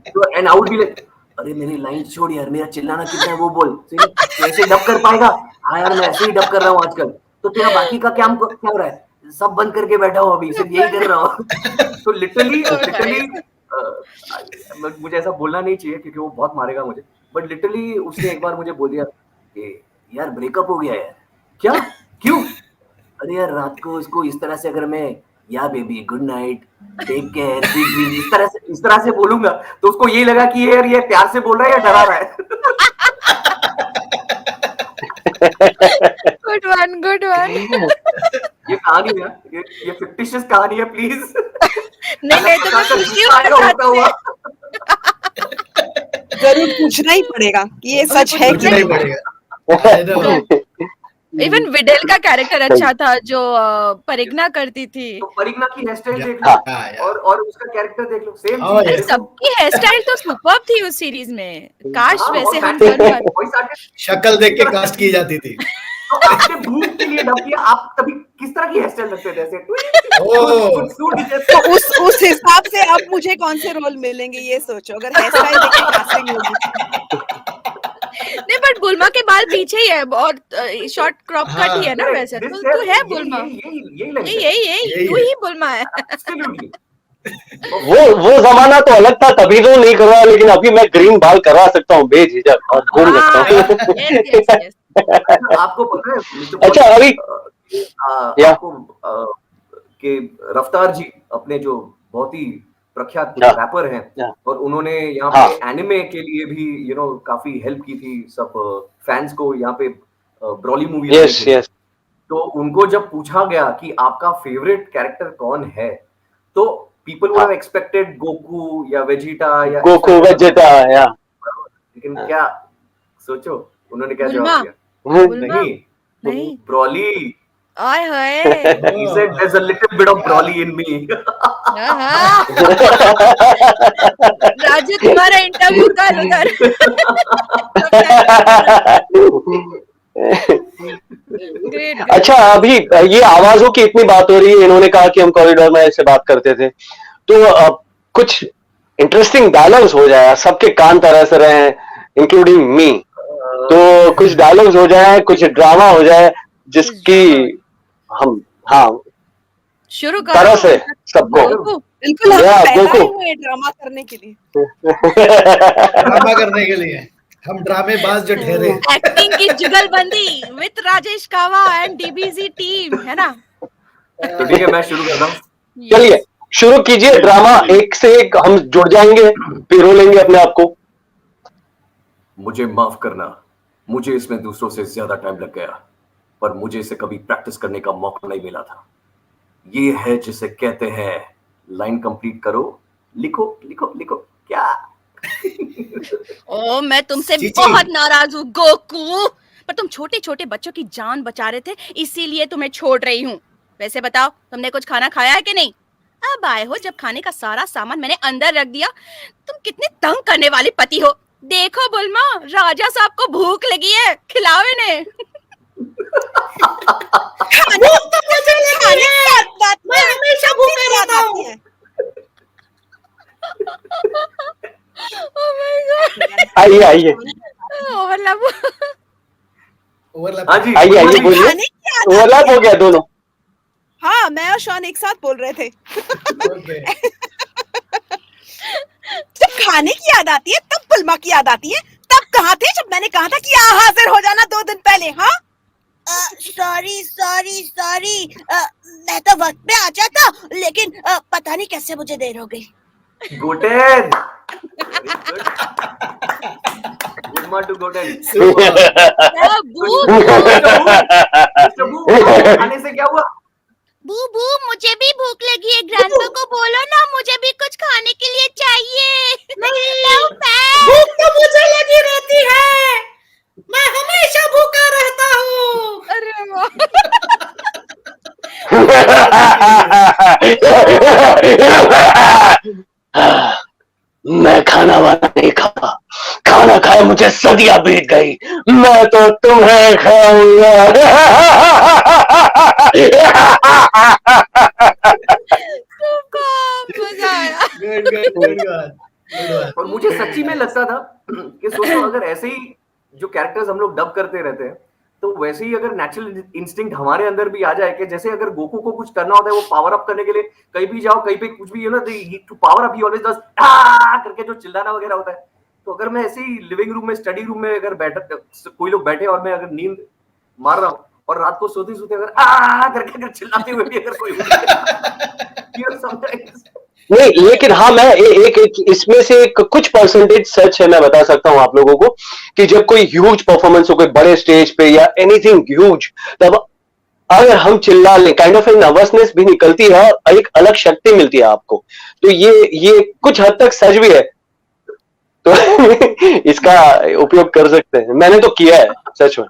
तो and I would be like अरे मेरी लाइन छोड़ यार, मेरा चिल्लाना कितना है वो बोल, तो ऐसे डब कर पाएगा? हाँ यार मैं ऐसे ही डब कर रहा हूँ आजकल, तो तेरा बाकी का क्या हो रहा है? सब बंद करके बैठा हूँ अभी, सिर्फ यही कर रहा हूँ। तो लिटरली मुझे ऐसा बोलना नहीं चाहिए क्योंकि वो बहुत मारेगा मुझे, बट लिटरली उसने एक बार मुझे बोल दिया कि यार ब्रेकअप हो गया यार। क्या? क्यों? अरे यार रात को उसको इस तरह से अगर मैं या baby good night take care इस तरह से बोलूंगा तो उसको यही लगा कि यार ये प्यार से बोल रहा है या डरा रहा है। Good one. ये कहानी है, ये फिक्टिशियस कहानी है, प्लीज। नहीं तो मैं पूछती हूँ होता हुआ जरूर पूछना ही पड़ेगा कि ये सच है कि पूछना ही नहीं। पड़ेगा। इवन विडेल का कैरेक्टर अच्छा था जो परिग्ना करती थी। तो परिग्ना की हेयर स्टाइल देख हाँ, लो हाँ, और उसका कैरेक्टर देख लो, सेम Oh, चीज है। yes. सबकी हेयर स्टाइल तो सुपर्ब थी उस सीरीज में। काश हाँ, वैसे और हम फैन- कर पाते। वही साथ में- शक्ल देख के कास्ट की जाती थी। तो आपने भूख के लिए डब किया, आप तभी किस तरह की हेयर स्टाइल रखते थे? ऐसे ओह। सूट जैसे। तो उस हिसाब से अब मुझे कौन से रोल मिलेंगे ये सोचो, अगर हेयर स्टाइल देख के कास्टिंग होगी। नहीं बट बुल्मा के बाल पीछे ही है और शॉर्ट क्रॉप कट ही है ना वैसे। तू है बुल्मा, यही तू ही बुल्मा है। वो जमाना तो अलग था, तभी तो नहीं करवाया, लेकिन अभी मैं ग्रीन बाल करवा सकता हूँ बेझिझक और घूम सकता हूँ। yes. आपको पता है अच्छा अभी आपको कि रफ्तार जी अपने जो बहुत ही प्रख्यात रैपर हैं और उन्होंने यहाँ पे एनिमे के लिए भी यू नो काफी हेल्प की थी सब फैंस को यहाँ पे ब्रॉली मूवी। तो उनको जब पूछा गया कि आपका फेवरेट कैरेक्टर कौन है, तो people would have expected Goku या वेजिटा या लेकिन क्या सोचो उन्होंने क्या जवाब दिया? नहीं, Broly. I hi He said there's a little bit of Broly in me. हाँ। राजू तुम्हारा इंटरव्यू कर उधर ग्रेट अच्छा, अभी ये आवाजों की इतनी बात हो रही है, इन्होंने कहा कि हम कॉरिडोर में ऐसे बात करते थे, तो कुछ इंटरेस्टिंग डायलॉग्स हो जाए, सबके कान तरस रहे हैं इंक्लूडिंग मी, तो कुछ डायलॉग्स हो जाए, कुछ ड्रामा हो जाए जिसकी हम हाँ शुरू तरह करो से सबको बिल्कुल हम Yeah, पैदा गोकू। ही हुए ड्रामा करने के लिए। ड्रामा करने के लिए हम ड्रामेबाज जो ठहरे। एक्टिंग की जुगलबंदी विद राजेश कावा एंड डीबीजी टीम, है ना? तो ठीक है, मैं शुरू करता हूँ। चलिए शुरू कीजिए, ड्रामा एक से एक हम जुड़ जाएंगे, पिरो लेंगे अपने आप को। मुझे माफ करना, मुझे इसमें दूसरों से ज्यादा टाइम लग गया, पर मुझे इसे कभी प्रैक्टिस करने का मौका नहीं मिला था। ये है जिसे कहते हैं लाइन कंप्लीट करो, लिखो लिखो लिखो क्या। ओ मैं तुमसे चीची। बहुत नाराज हूँ गोकू, पर तुम छोटे छोटे बच्चों की जान बचा रहे थे, इसीलिए तुम्हें छोड़ रही हूँ। वैसे बताओ, तुमने कुछ खाना खाया है कि नहीं? अब आए हो जब खाने का सारा सामान मैंने अंदर रख दिया। तुम कितने तंग करने वाली पति हो। देखो बुल्मा, राजा साहब को भूख लगी है, खिलाओ इन्हें। भूख तो मुझे लगी है, मैं हमेशा भूखे रहता हूँ। Oh my God! आइए आइए ओवरलैप। ओवरलैप। हाँ जी, आइए आइए बोलिए, खाने की आदत ओवरलैप हो गया दोनों। हाँ, मैं और शॉन एक साथ बोल रहे थे। ओके। जब खाने की याद आती है तब पुलमा की याद आती है। तब कहाँ थे जब मैंने कहा था कि यहाँ हाजिर हो जाना 2 दिन पहले? हाँ सॉरी सॉरी सॉरी, मैं तो वक्त पे आ जाता, लेकिन पता नहीं कैसे मुझे देर हो गई। गोटेन। Good to Goten. खाने से क्या हुआ? बू मुझे भी भूख लगी है, ग्रैंडपा को बोलो ना, मुझे भी कुछ खाने के लिए चाहिए। नहीं, भूख तो मुझे लगी रहती है, मैं हमेशा भूखा रहता हूँ। अरे वाह। मैं खाना वाना नहीं खाता, खाना खाए मुझे सदियां बीत गई, मैं तो तुम्हें खाऊंगा। मजा आया। गुड। और मुझे सच्ची में लगता था कि सोचो अगर ऐसे ही जो कैरेक्टर्स हम लोग डब करते रहते हैं, तो वैसे ही अगर नेचुरल इंस्टिंक्ट हमारे अंदर भी आ जाए कि जैसे अगर गोकू को कुछ करना होता है, वो पावर अप करने के लिए कहीं भी जाओ, कहीं पे कुछ भी, you know, to power up he always does करके जो चिल्लाना वगैरह होता है। तो अगर मैं ऐसे ही लिविंग रूम में, स्टडी रूम में अगर बैठा, कोई लोग बैठे और मैं अगर नींद मार रहा हूँ और रात को सोते सोते अगर करके अगर चिल्लाते हुए भी अगर कोई नहीं, लेकिन हाँ, मैं एक इसमें से कुछ परसेंटेज सच है, मैं बता सकता हूं आप लोगों को, कि जब कोई ह्यूज परफॉर्मेंस हो, कोई बड़े स्टेज पे या एनीथिंग ह्यूज, तब अगर हम चिल्ला लें, काइंड ऑफ नर्वसनेस भी निकलती है और एक अलग शक्ति मिलती है आपको। तो ये कुछ हद तक सच भी है, तो इसका उपयोग कर सकते हैं। मैंने तो किया है सच में।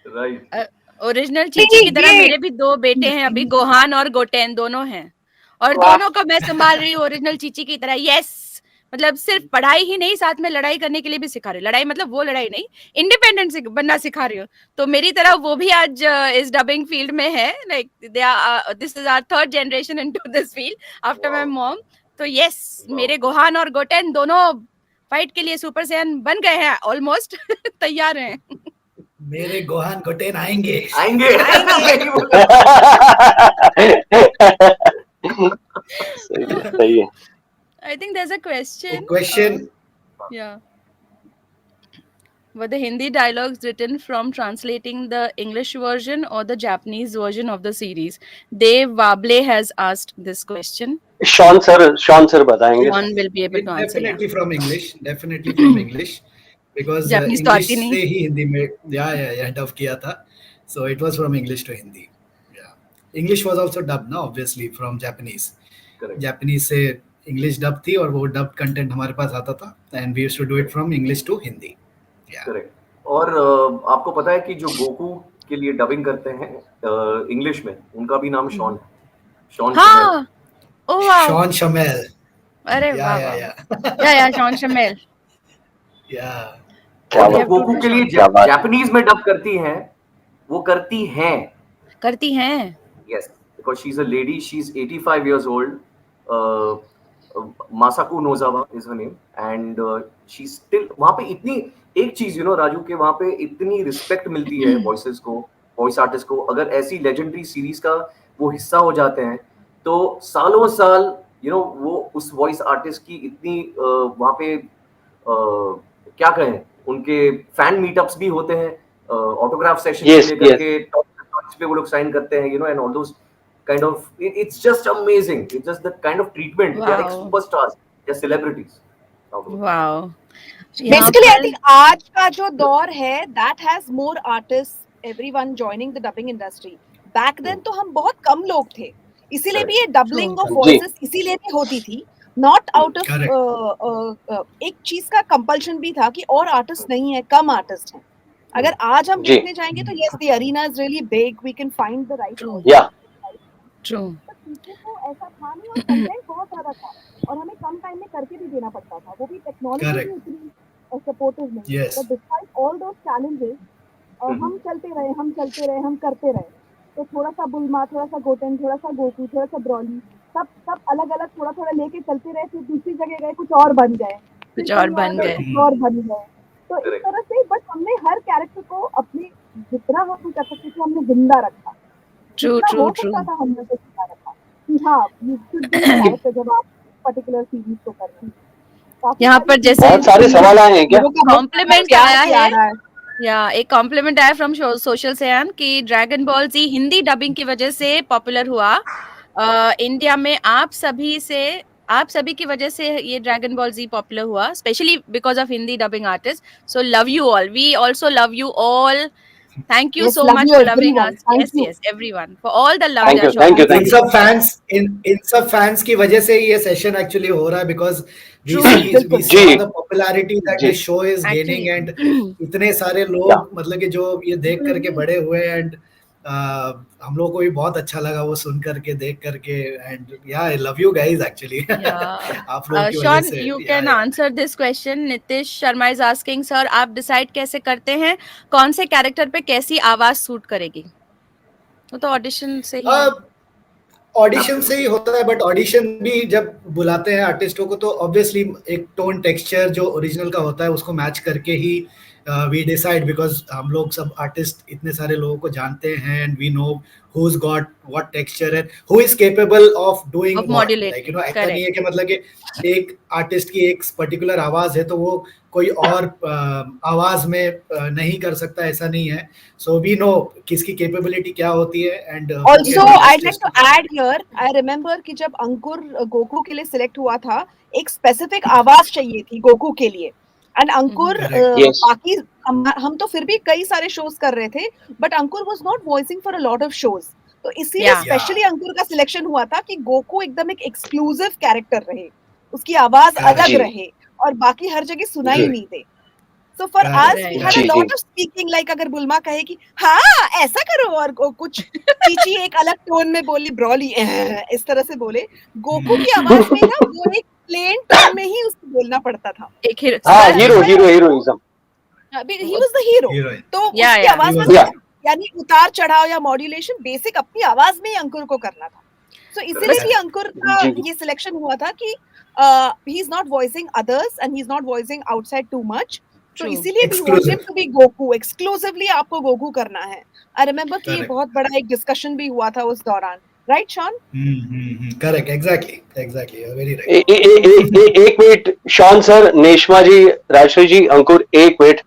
राइट। ओरिजिनल चीची की तरह मेरे भी 2 बेटे हैं अभी, गोहान और गोटेन दोनों हैं, और दोनों को मैं संभाल रही हूँ ओरिजिनल चीची की तरह। यस, मतलब सिर्फ पढ़ाई ही नहीं, साथ में लड़ाई करने के लिए भी सिखा रही हूँ। लड़ाई मतलब वो लड़ाई नहीं, इंडिपेंडेंट बनना सिखा रही हूँ। तो मेरी तरह वो भी आज इस डबिंग फील्ड में है। Like this is our 3rd generation into this field after my mom. तो यस, मेरे गोहान और गोटेन दोनों फाइट के लिए सुपर सैयन बन गए हैं, ऑलमोस्ट तैयार हैं। मेरे गोहान गोटेन आएंगे। सही है। I think there's a question. Question. Yeah. Were the Hindi dialogues written from translating the English version or the Japanese version of the series? Dave Wable has asked this question. Shawn sir बताएंगे। One will be able to answer. Definitely from English. Definitely from English. Because Japanese तो English आती नहीं। से ही हिंदी में या dub किया था, so it was from English to Hindi. Yeah, English was also dubbed, ना obviously from Japanese. Correct. Japanese से English dub थी और वो dubbed content हमारे पास आता था, and we used to do it from English to Hindi. Yeah. Correct. और आपको पता है कि जो गोकू के लिए डबिंग करते हैं इंग्लिश में, उनका भी नाम शॉन है, शॉन शमेल। हाँ, ओ वाओ, शॉन शमेल, अरे या वाह या वाह, या शॉन शमेल, या क्या और जो बात, गोकू के लिए क्या बात। जापानीज में डब करती हैं, वो करती हैं, करती हैं। yes, because she's a lady, she's 85 years old, Masako Nozawa is her name, and she's still वहाँ पे इतनी एक चीज राजू के वहाँ पे इतनी रिस्पेक्ट मिलती है वॉइसेस को, वॉइस आर्टिस्ट को, अगर ऐसी लेजेंडरी सीरीज का वो हिस्सा हो जाते हैं तो सालों साल वो उस वॉइस आर्टिस्ट की इतनी वहाँ पे क्या कहें, उनके फैन मीटअप्स भी होते हैं, ऑटोग्राफ सेशन Yes, से लेकर yes. के टॉप्स पे वो लोग साइन करते हैं, and all those kind of it's just amazing, it's just the kind of treatment, they are like Wow. superstars, they're celebrities. Wow, basically I think आज का जो दौर है that has more artist everyone joining the dubbing industry. Back then तो हम बहुत कम लोग थे, इसीलिए भी ये डबलिंग ऑफ वॉइसेस इसीलिए भी होती थी, नॉट आउट ऑफ एक चीज का कंपल्शन भी था कि और आर्टिस्ट नहीं है, कम आर्टिस्ट हैं। अगर आज हम देखने जाएंगे तो yes the arena is really big, we can find the right या ट्रू। पीछे तो ऐसा था नहीं, और कंटेंट बहुत ज्यादा था और हमें कम टाइम में करके भी देना पड़ता था, वो भी टेक्नोलॉजी भी उतनी सपोर्टिव नहीं। But despite all those challenges हम चलते रहे, हम करते रहे। तो थोड़ा सा बुल्मा, थोड़ा सा गोटेन, थोड़ा सा गोकू, थोड़ा सा ब्रॉली, सब अलग अलग थोड़ा थोड़ा लेके चलते रहे, फिर दूसरी जगह गए कुछ और बन गए, कुछ और बन गए। तो इस तरह से बट हमने हर कैरेक्टर को अपने जितना हम कर सकते थे हमने जिंदा रखा। True true true. हमने तो जिंदा रखा कि हाँ यू शुड बी कैरेक्टर जब आप पर्टिकुलर सीरीज को कर रहे हैं। यहाँ पर जैसे बहुत सारे सवाल आए हैं क्या? कॉम्प्लीमेंट आया है, या एक कॉम्प्लीमेंट आया फ्रॉम सोशल सैम कि ड्रैगन बॉल जी हिंदी डबिंग की वजह से पॉपुलर हुआ इंडिया में। आप सभी की वजह से ये ड्रैगन बॉल जी पॉपुलर हुआ, specially because of Hindi dubbing artist. So love you all, we also love you all, thank you so much for loving us. Yes everyone, for all the love that thank you इन सब fans की वजह से ये session actually हो रहा है, because we saw the popularity that this show is gaining, and इतने सारे लोग मतलब कि जो ये देख करके बड़े हुए, एंड हम लोग को भी बहुत अच्छा लगा वो सुन करके, देख करके, एंड या I love you guys actually. आप लोग की वजह से। You can answer this question. Nitish Sharma is asking, sir आप डिसाइड कैसे करते हैं कौन से कैरेक्टर पे कैसी आवाज सूट करेगी? वो तो ऑडिशन से ही होता है, बट ऑडिशन भी जब बुलाते हैं आर्टिस्टों को तो ऑब्वियसली एक टोन टेक्सचर जो ओरिजिनल का होता है उसको मैच करके ही वी डिसाइड, बिकॉज हम लोग सब आर्टिस्ट इतने सारे लोगों को जानते हैं, and we know who's got what texture and who is capable of doing what, like ऐसा नहीं है कि मतलब कि एक आर्टिस्ट की एक पर्टिकुलर आवाज है तो वो कोई और आवाज में नहीं कर सकता, ऐसा नहीं है। सो वी नो किसकी कैपेबिलिटी क्या होती है। And also I like to add here, I remember कि जब अंकुर गोकू के लिए सिलेक्ट हुआ था एक स्पेसिफिक आवाज चाहिए थी गोकू के लिए, एंड अंकुर बाकी हम तो फिर भी कई सारे शोज कर रहे थे, but Ankur was not voicing for a lot of shows, तो इसीलिए स्पेशली अंकुर का सिलेक्शन हुआ था कि गोकू एकदम एक एक्सक्लूसिव कैरेक्टर रहे, उसकी आवाज अलग रहे और बाकी हर जगह सुनाई नहीं दे। So for us we had a lot of speaking, like अगर बुल्मा कहे कि हाँ ऐसा करो, और कुछ चीची एक अलग टोन में बोली, ब्रॉली इस तरह से बोले, गोकू की आवाज में ना वो एक प्लेन टोन में ही उसको बोलना पड़ता था, एक heroism, he was the hero, तो उसकी आवाज में यानी उतार चढ़ाव या मॉड्यूलेशन बेसिक अपनी आवाज में ही अंकुर को करना था। So इसीलिए भी अंकुर का ये सिलेक्शन हुआ था कि he is not voicing others and he is not voicing outside too much, तो इसीलिए भी want him to be Goku, exclusively आपको गोकू करना है। I remember कि ये बहुत बड़ा एक डिस्कशन भी हुआ था उस दौरान, right Shawn? Correct, exactly, very right. एक minute Shawn sir, Neshma ji, Rajshree ji, Ankur, एक मिनट,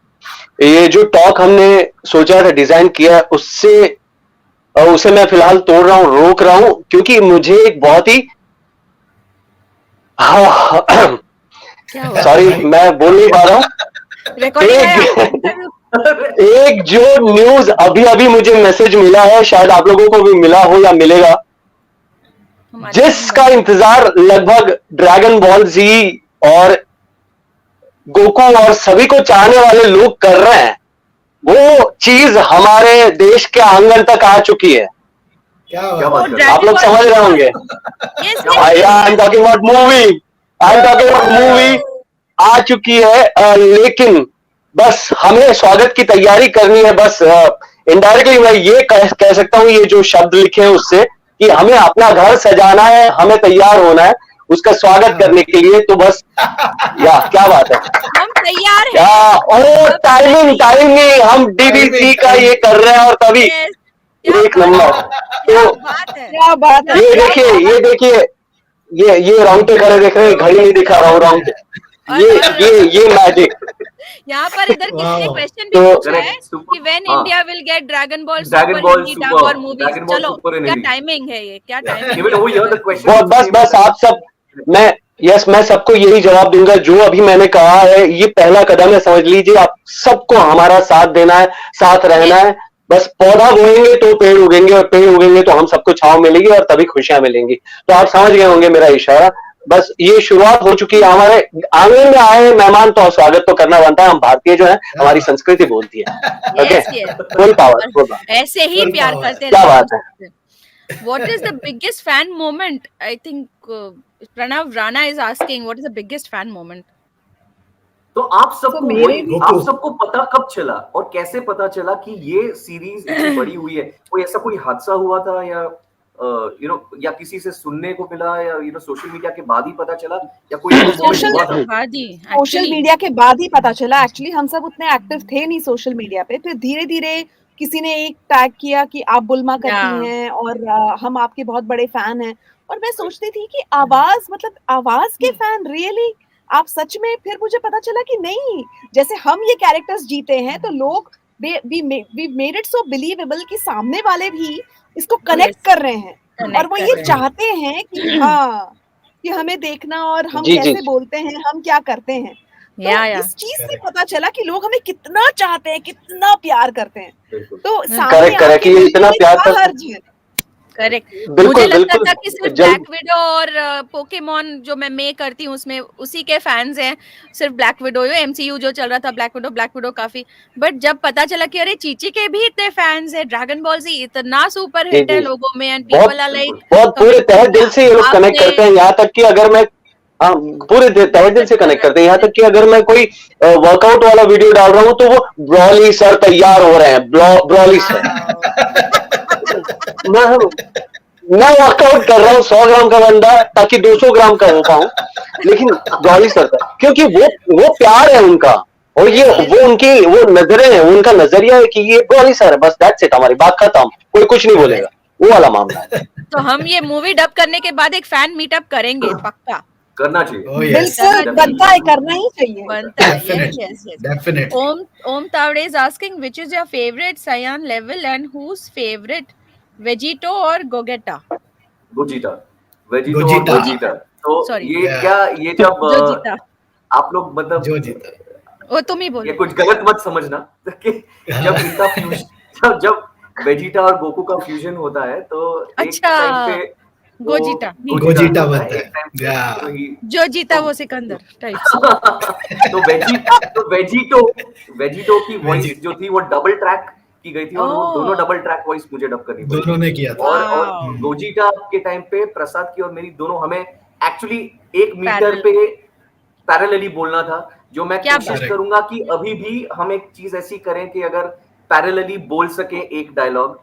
ये जो टॉक हमने सोचा था, डिजाइन किया, उसे मैं फिलहाल तोड़ रहा हूँ, रोक रहा हूँ, क्योंकि मुझे एक बहुत ही सॉरी मैं बोल नहीं पा रहा हूँ। एक जो न्यूज अभी मुझे मैसेज मिला है, शायद आप लोगों को भी मिला हो या मिलेगा, जिसका इंतजार लगभग ड्रैगन बॉल जी और गोकू और सभी को चाहने वाले लोग कर रहे हैं, वो चीज हमारे देश के आंगन तक आ चुकी है। क्या क्या बात बात है? आप लोग समझ रहे होंगे। Yes, I am talking about movie, I am talking about movie आ चुकी है। लेकिन बस हमें स्वागत की तैयारी करनी है। बस इनडायरेक्टली मैं ये कह सकता हूँ, ये जो शब्द लिखे हैं उससे, कि हमें अपना घर सजाना है, हमें तैयार होना है उसका स्वागत करने के लिए। तो बस या क्या बात है, हम तैयार क्या हैं। ओ टाइमिंग हम डीडीसी का ये कर रहे हैं और तभी Yes, क्या एक बात नंबर। है, क्या तो बात है। क्या बात है, ये क्या देखिए, बात है। ये देखिए, ये रोंगटे खड़े देख रहे हैं, घड़ी नहीं दिखा रहा हूँ रोंगटे। ये मैजिक। यहाँ पर इधर किसी ने Wow. क्वेश्चन भी तो पूछा है करेक्ट, कि व्हेन हाँ, India will get dragon ball dragon super ball Hindi dub super, और मूवीज। ड्रैगन बॉल चलो सुपर इन क्या हिंदी। टाइमिंग है ये, क्या timing Even over here the question बहुत was बस same. आप सब, मैं सबको यही जवाब दूंगा जो अभी मैंने कहा है। ये पहला कदम है, समझ लीजिए। आप सबको हमारा साथ देना है, साथ रहना है। बस पौधा बोएंगे तो पेड़ उगेंगे, और पेड़ उगेंगे तो हम सबको छांव मिलेगी और तभी खुशियां मिलेंगी। तो आप समझ गए होंगे मेरा इशारा। बस ये शुरुआत हो चुकी है। हमारे आंगन में आए मेहमान तो स्वागत तो करना बनता है। हम भारतीय जो है, हमारी संस्कृति बोलती है। Okay, Yes, yes. Full power, full power. ऐसे ही Full प्यार power. करते क्या रहे बात है। हम। What is the biggest fan moment? I think Pranav Rana is asking what is the biggest fan moment? तो आप सबको तो मेरे वही, भी- आप सबको पता कब चला और कैसे पता चला कि ये सीरीज इतनी बड़ी हुई है? कोई ऐसा कोई हादसा हुआ था, या या किसी से सुनने को मिला, या सोशल मीडिया के बाद ही पता चला, या कोई ऐसा moment Social- हुआ था? सोशल Actually, मीडिया के बाद ही पता चला। एक्चुअली हम सब उतने एक्टिव थे नहीं सोशल मीडिया पे। फिर धीरे धीरे किसी ने एक टैग किया कि आप बुल्मा करती Yeah. हैं और हम आपके बहुत बड़े फैन हैं। और मैं सोचती थी कि आवाज, मतलब आवाज के फैन रियली आप सच में। फिर मुझे पता चला कि नहीं, जैसे हम ये कैरेक्टर्स जीते हैं तो लोग we made it so believable कि सामने वाले भी इसको कनेक्ट कर रहे हैं connect और वो कर ये रहे हैं। चाहते हैं कि हाँ, कि हमें देखना और हम जी, जी, कैसे जी। बोलते हैं, हम क्या करते हैं। तो Yeah, yeah. इस चीज से पता चला कि लोग हमें कितना चाहते हैं, कितना प्यार करते हैं। बिल्कुल। तो सामने करेक्ट, करेक्ट। आके ये मिलने इतना में प्यार क्या करते- हर्ज है। करेक्ट। बिल्कुल, मुझे लगता बिल्कुल। था कि सिर्फ जल्द- ब्लैक विडो और पोकेमॉन जो मैं करती हूँ उसमें उसी के फैंस हैं, सिर्फ ब्लैक विडो। एमसीयू जो चल रहा था, ब्लैक विडो काफी। बट जब पता चला कि अरे चीची के भी इतने फैंस हैं, ड्रैगन बॉल जी इतना सुपर हिट जी, है जी। लोगों में, एंड बहुत पीपल आर लाइक बहुत पूरे तहे दिल से ये लोग कनेक्ट करते हैं। यहाँ तक कि अगर मैं, हाँ, पूरे तहे दिल से कनेक्ट करते हैं। यहाँ तक कि अगर मैं कोई वर्कआउट वाला वीडियो डाल रहा हूँ तो वो ब्रॉली सर तैयार हो रहे हैं, ब्रॉली सर। मैं वर्कआउट कर रहा हूँ 100 ग्राम का बंदा ताकि 200 ग्राम का हो पाऊं, लेकिन ब्रॉली सर था, क्योंकि वो प्यार है उनका। और ये वो उनकी वो नजरें हैं, उनका नजरिया है कि ये ब्रॉली सर है, बस दैट्स इट, हमारी बात खत्म, कोई कुछ नहीं बोलेगा। वो वाला मामला है। तो हम ये मूवी डब करने के बाद एक फैन मीटअप करेंगे पक्का। करना चाहिए। Oh yes, बिल्कुल बनता है, करना ही चाहिए। बनता है। Definitely. Yes, yes. definitely. Om Tavde is asking which is your favorite Cyan level and whose favorite Vegito or Gogeta? Gogeta, Vegito और गोजीटा। गोजीटा। तो Sorry. ये Yeah. क्या, ये जब जो जीता आप लोग मतलब जो जीता। वो तुम ही ये बोलो। कुछ गलत मत समझना कि जब इनका फ्यूजन, जब वेजिटा और गोकू का फ्यूजन होता है तो एक अच्छा, टाइम पे गोजीटा। गोजीटा होता बनता है। एक टाइम पे Yeah. तो ही जो जीता वो सिकंदर टाइप्स। तो वेजिटो की वॉइस वेजिटो। जो थी वो डबल ट्रैक की गई थी, और वो ओह। दोनों डबल ट्रैक वॉइस मुझे डब करनी पड़ी। दोनों ने किया था। और Wow. गोजीटा के टाइम पे प्रसाद की और मेरी दोनों, हमें एक्चुअली 1 मीटर Parallel. पे पैरेलली बोलना था, जो मैं क्या कोशिश बात। करूंगा कि अभी भी हम एक चीज ऐसी करें कि अगर पैरेलली बोल सके एक डायलॉग,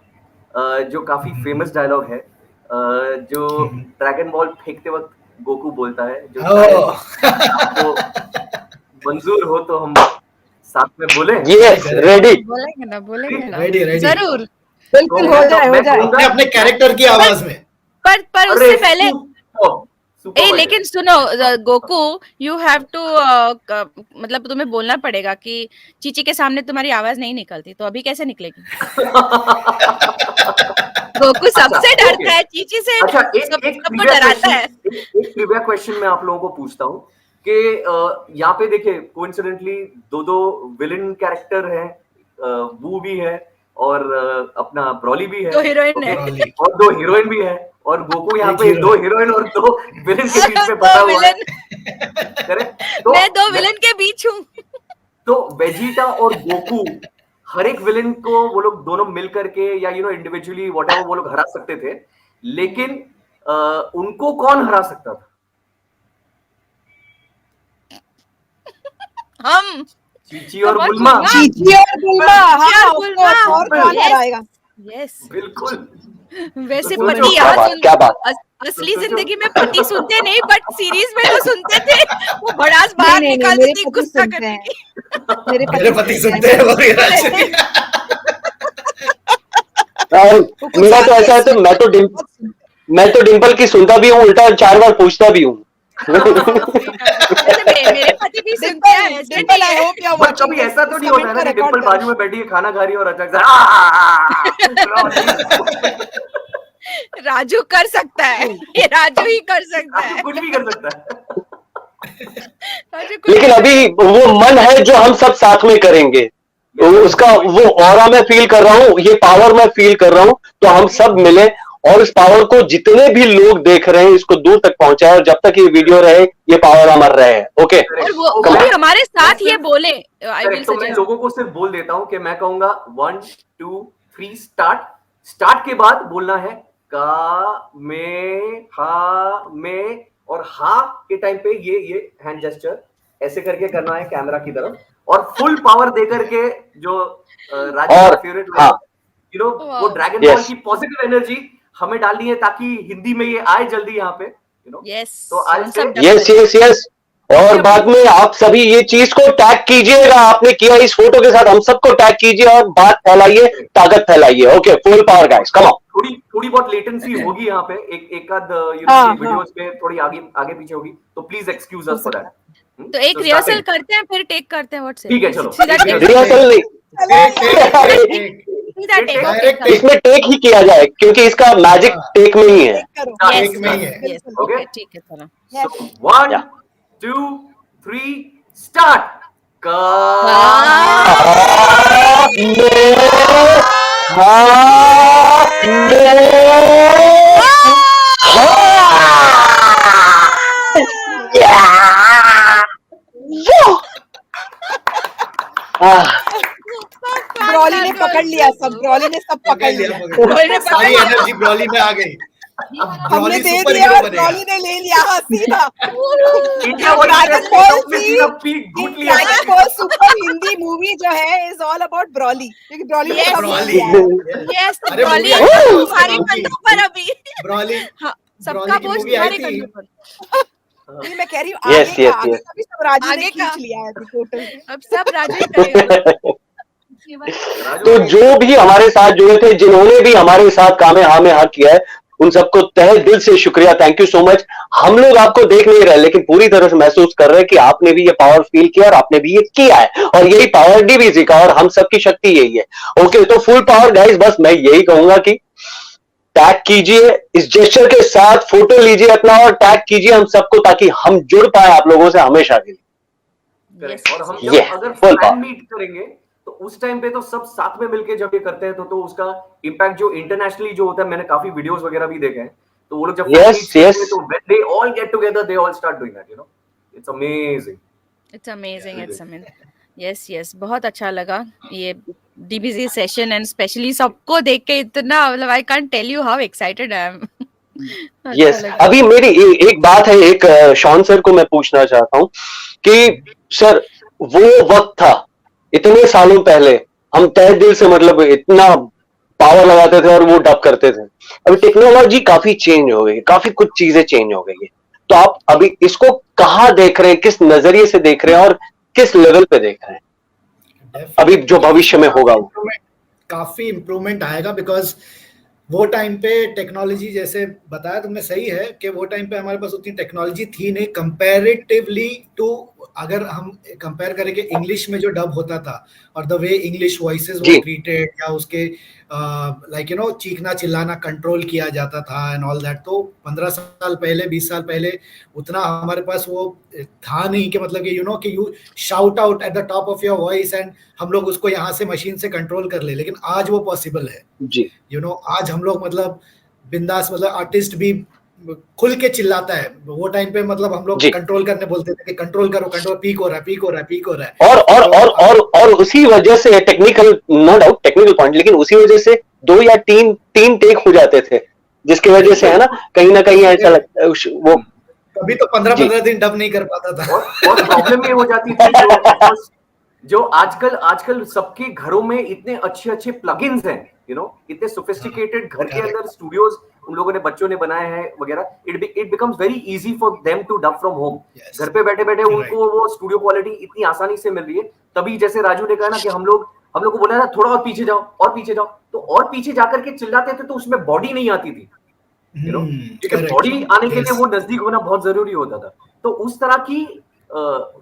जो काफी फेमस डायलॉग है, जो ड्रैगन बॉल फेंकते वक्त गोकू बोलता है, जो शायद आपको मंजूर हो तो हम साथ में बोले। Yes, ready. बोलेंगे ना Ready, ready. जरूर। बिल्कुल हो जाए, हो जाए। अपने अपने कैरेक्टर की आवाज में। पर अरे उससे पहले सुपर लेकिन सुनो गोकू, यू हैव टू मतलब तुम्हें बोलना पड़ेगा कि चीची के सामने तुम्हारी आवाज नहीं निकलती, तो अभी कैसे निकलेगी? गोकू सबसे डरता है चीची से। अच्छा, सबको डराता है। एक ट्रिविया क्वेश्चन मैं आप लोगों को पूछता हूँ कि यहाँ पे देखिए कोइंसिडेंटली दो विलेन कैरेक्टर हैं, वू भी है और अपना ब्रॉली भी है, 2 हीरोइन है। ब्रॉली। और 2 हीरोइन भी है, और गोकू यहाँ एक पे hero 2 हीरोइन और 2 विलेन के बीच में फंसा हुआ है। करेक्ट? मैं 2 विलन के बीच हूँ। तो वेजिटा और गोकू हर एक विलेन को वो लोग दोनों मिल करके या इंडिविजुअली व्हाटएवर वो लोग हरा सकते थे, लेकिन उनको कौन हरा सकता था? हम चीची और What बुल्मा। बुल्मा? चीची और बुल्मा, हाँ, of बुल्मा, course, और कौन yes. हराएगा? यस बिल्कुल। वैसे तो पति सोचो, क्या यहाँ बात, क्या बात। असली तो सोचो। जिंदगी में पति सुनते नहीं, बट सीरीज में तो सुनते थे। वो भड़ास बाहर नहीं, निकाल मेरे देती पति गुस्सा सुनते करने हैं। की। मेरे मेरे पति सुनते हैं वो और वो कुछ मेरा तो ज्यादा ऐसा है, तो बहुत सुनते हैं। मैं तो डिम्पल की सुनता भी हूँ, उल्टा 4 बार पूछता भी हूँ। वैसे मेरे पति भी सुनते हैं, डिम्पल, ऐसे डिम्पल, नहीं आई है। Hope you are but watching कभी दिस, ऐसा तो इस नहीं होता है कमेंट ना को कि रिकॉर्ड डिम्पल बाजू में बैठी है, खाना खा रही है और अचानक से राजू कर सकता है, ये राजू ही कर सकता है। कुछ भी कर सकता है। राजू कुछ लेकिन भी कर अभी वो मन है जो हम सब साथ में करेंगे, उसका वो ऑरा मैं फील कर रहा हूँ, ये पावर मैं फील कर रहा हूँ, तो हम सब मिले और इस पावर को जितने भी लोग देख रहे हैं इसको दूर तक पहुंचाए, और जब तक ये वीडियो रहे ये पावर अमर रहे। ओके, और वो भी हमारे साथ ये बोले। आई विल करेक्ट, तो मैं सजेस्ट लोगों को सिर्फ बोल देता हूँ कि मैं कहूंगा 1 2 3 स्टार्ट के बाद बोलना है का में और हा के टाइम पे ये हैंड जेस्चर ऐसे करके करना है कैमरा की तरफ, और फुल पावर दे करके जो राजू का और फेवरेट हाँ, वो ड्रैगन बॉल Yes. की पॉजिटिव एनर्जी हमें डालनी है ताकि हिंदी में ये आए जल्दी यहाँ पे, यस तो आज हम से सब यस यस यस। और बाद में आप सभी ये चीज को टैग कीजिएगा, आपने किया इस फोटो के साथ, हम सबको टैग कीजिए और बात फैलाइए, ताकत फैलाइए। Okay, full power guys, come on. थोड़ी बहुत लेटेंसी होगी यहाँ पे, एक आध हाँ, वीडियोस में थोड़ी आगे पीछे होगी, तो please excuse us for that. तो एक रिहर्सल करते हैं, फिर टेक करते हैं। व्हाट्स ठीक है, चलो। सीधा टेक रिहर्सल नहीं, सीधा टेक डायरेक्ट ओके इसमें टेक ही किया जाए क्योंकि इसका मैजिक टेक में ही है। टेक करो। यस एक में ही है। Yes Okay. ओके ठीक है चलो। So 1 2 3 start. ब्रॉली ने पकड़ लिया सब, ब्रॉली ने सब पकड़ लिया। सारी एनर्जी ब्रॉली में आ गई। अब हमने ब्रॉली दे सुपर दिया हीरो और बनेगा। ब्रॉली ने ले लिया, हाँ, सीधा। India dragon ball dragon ball super Hindi movie जो है इज ऑल अबाउट ब्रॉली, क्योंकि ब्रॉली ने सब ले ब्रॉली लिया है। यस अरे ब्रॉली मूवी आई थी ना उसका तुम्हारे नाम की। कंधों पर अभी। ब्रॉली हाँ, सबका ब्रॉली की बोझ मूवी आई तुम्हारे थी। कंधों पर। नहीं, मैं कह रही हूँ Yes, आगे yes, का, आगे yes. का भी सब राजू ने आगे का। खींच लिया है अभी टोटल। अब सब राजू ही करेगा। तो जो भी हमारे साथ जुड़े थे, जिन्होंने भी हमारे साथ काम में हक किया है, उन सबको तहे दिल से शुक्रिया, थैंक यू सो मच। हम लोग आपको देख नहीं रहे लेकिन पूरी तरह से महसूस कर रहे हैं कि आपने भी ये पावर फील किया और आपने भी ये किया है, और यही पावर डीबीसी का और हम सबकी शक्ति यही है। ओके, तो फुल पावर गाइस, बस मैं यही कहूंगा कि टैग कीजिए इस जेस्चर के साथ, फोटो लीजिए अपना और टैग कीजिए हम सबको, ताकि हम जुड़ पाए आप लोगों से हमेशा के लिए। करेक्ट, और हम Yeah, जब अगर full फैन power. मीट करेंगे तो उस टाइम पे तो सब साथ में मिलके जब ये करते हैं तो उसका इम्पैक्ट जो इंटरनेशनली जो होता है, मैंने काफी वीडियोस वगैरह भी देखे हैं, तो वो लोग जब Yes, fan meets करते yes. हैं, तो when they all get together they all start doing that, it's amazing. It's amazing it's amazing. Yes yes, बहुत अच्छा लगा ये डीबीसी सेशन, एंड स्पेशली सबको देख के इतना, मतलब I can't tell you how excited I am. Yes, अभी मेरी एक बात है, एक शॉन सर को मैं पूछना चाहता हूँ कि सर वो वक्त था इतने सालों पहले, हम तहे दिल से मतलब इतना पावर लगाते थे और वो डब करते थे। अभी टेक्नोलॉजी काफी चेंज हो गई, काफी कुछ चीजें चेंज हो गई है, तो आप अभी इसको कहाँ देख रहे हैं, किस नजरिए से देख रहे हैं और किस लेवल पे देख रहे हैं अभी जो भविष्य में होगा? वो काफी इम्प्रूवमेंट आएगा, बिकॉज वो टाइम पे टेक्नोलॉजी, जैसे बताया तुमने, सही है कि वो टाइम पे हमारे पास उतनी टेक्नोलॉजी थी नहीं कंपैरेटिवली टू, अगर हम कंपेयर करें कि इंग्लिश में जो डब होता था और द वे इंग्लिश वॉइसेस वो ट्रीटेड, या उसके लाइक चीखना चिल्लाना कंट्रोल किया जाता था एंड ऑल दैट, तो 15 साल पहले 20 साल पहले उतना हमारे पास वो था नहीं कि मतलब कि you shout out at the top of your voice and हम लोग उसको यहाँ से मशीन से कंट्रोल कर ले, लेकिन आज वो पॉसिबल है जी। आज हम लोग मतलब बिंदास, मतलब आर्टिस्ट भी खुल के चिल्लाता है वो टाइम पे, मतलब हम लोग जी। कंट्रोल करने बोलते थे कि कंट्रोल करो, पीक हो रहा है, पीक हो रहा है, पीक हो रहा है। और उसी वजह से technical, no doubt technical point, लेकिन उसी वजह से 2 या 3 टेक हो जाते थे, जिसकी वजह से है ना कहीं ऐसा लगता है वो कभी तो 15-15 दिन डब नहीं कर पाता था। और प्रॉब्लम ये हो जाती थी जो आजकल सबके घरों में इतने अच्छे प्लगइन्स हैं, इतने सोफिस्टिकेटेड घर के अंदर स्टूडियोज उन लोगों ने, बच्चों ने बनाए हैं वगैरह, it becomes very easy for them to dub from home. घर पे बैठे बैठे उनको वो स्टूडियो क्वालिटी इतनी आसानी से मिल रही है। तभी जैसे राजू ने कहा ना कि हम लोग को बोला था थोड़ा और पीछे जाओ, तो और पीछे जाकर के चिल्लाते थे, तो उसमें बॉडी नहीं आती थी, क्योंकि बॉडी आने के लिए वो नजदीक होना बहुत जरूरी होता था। तो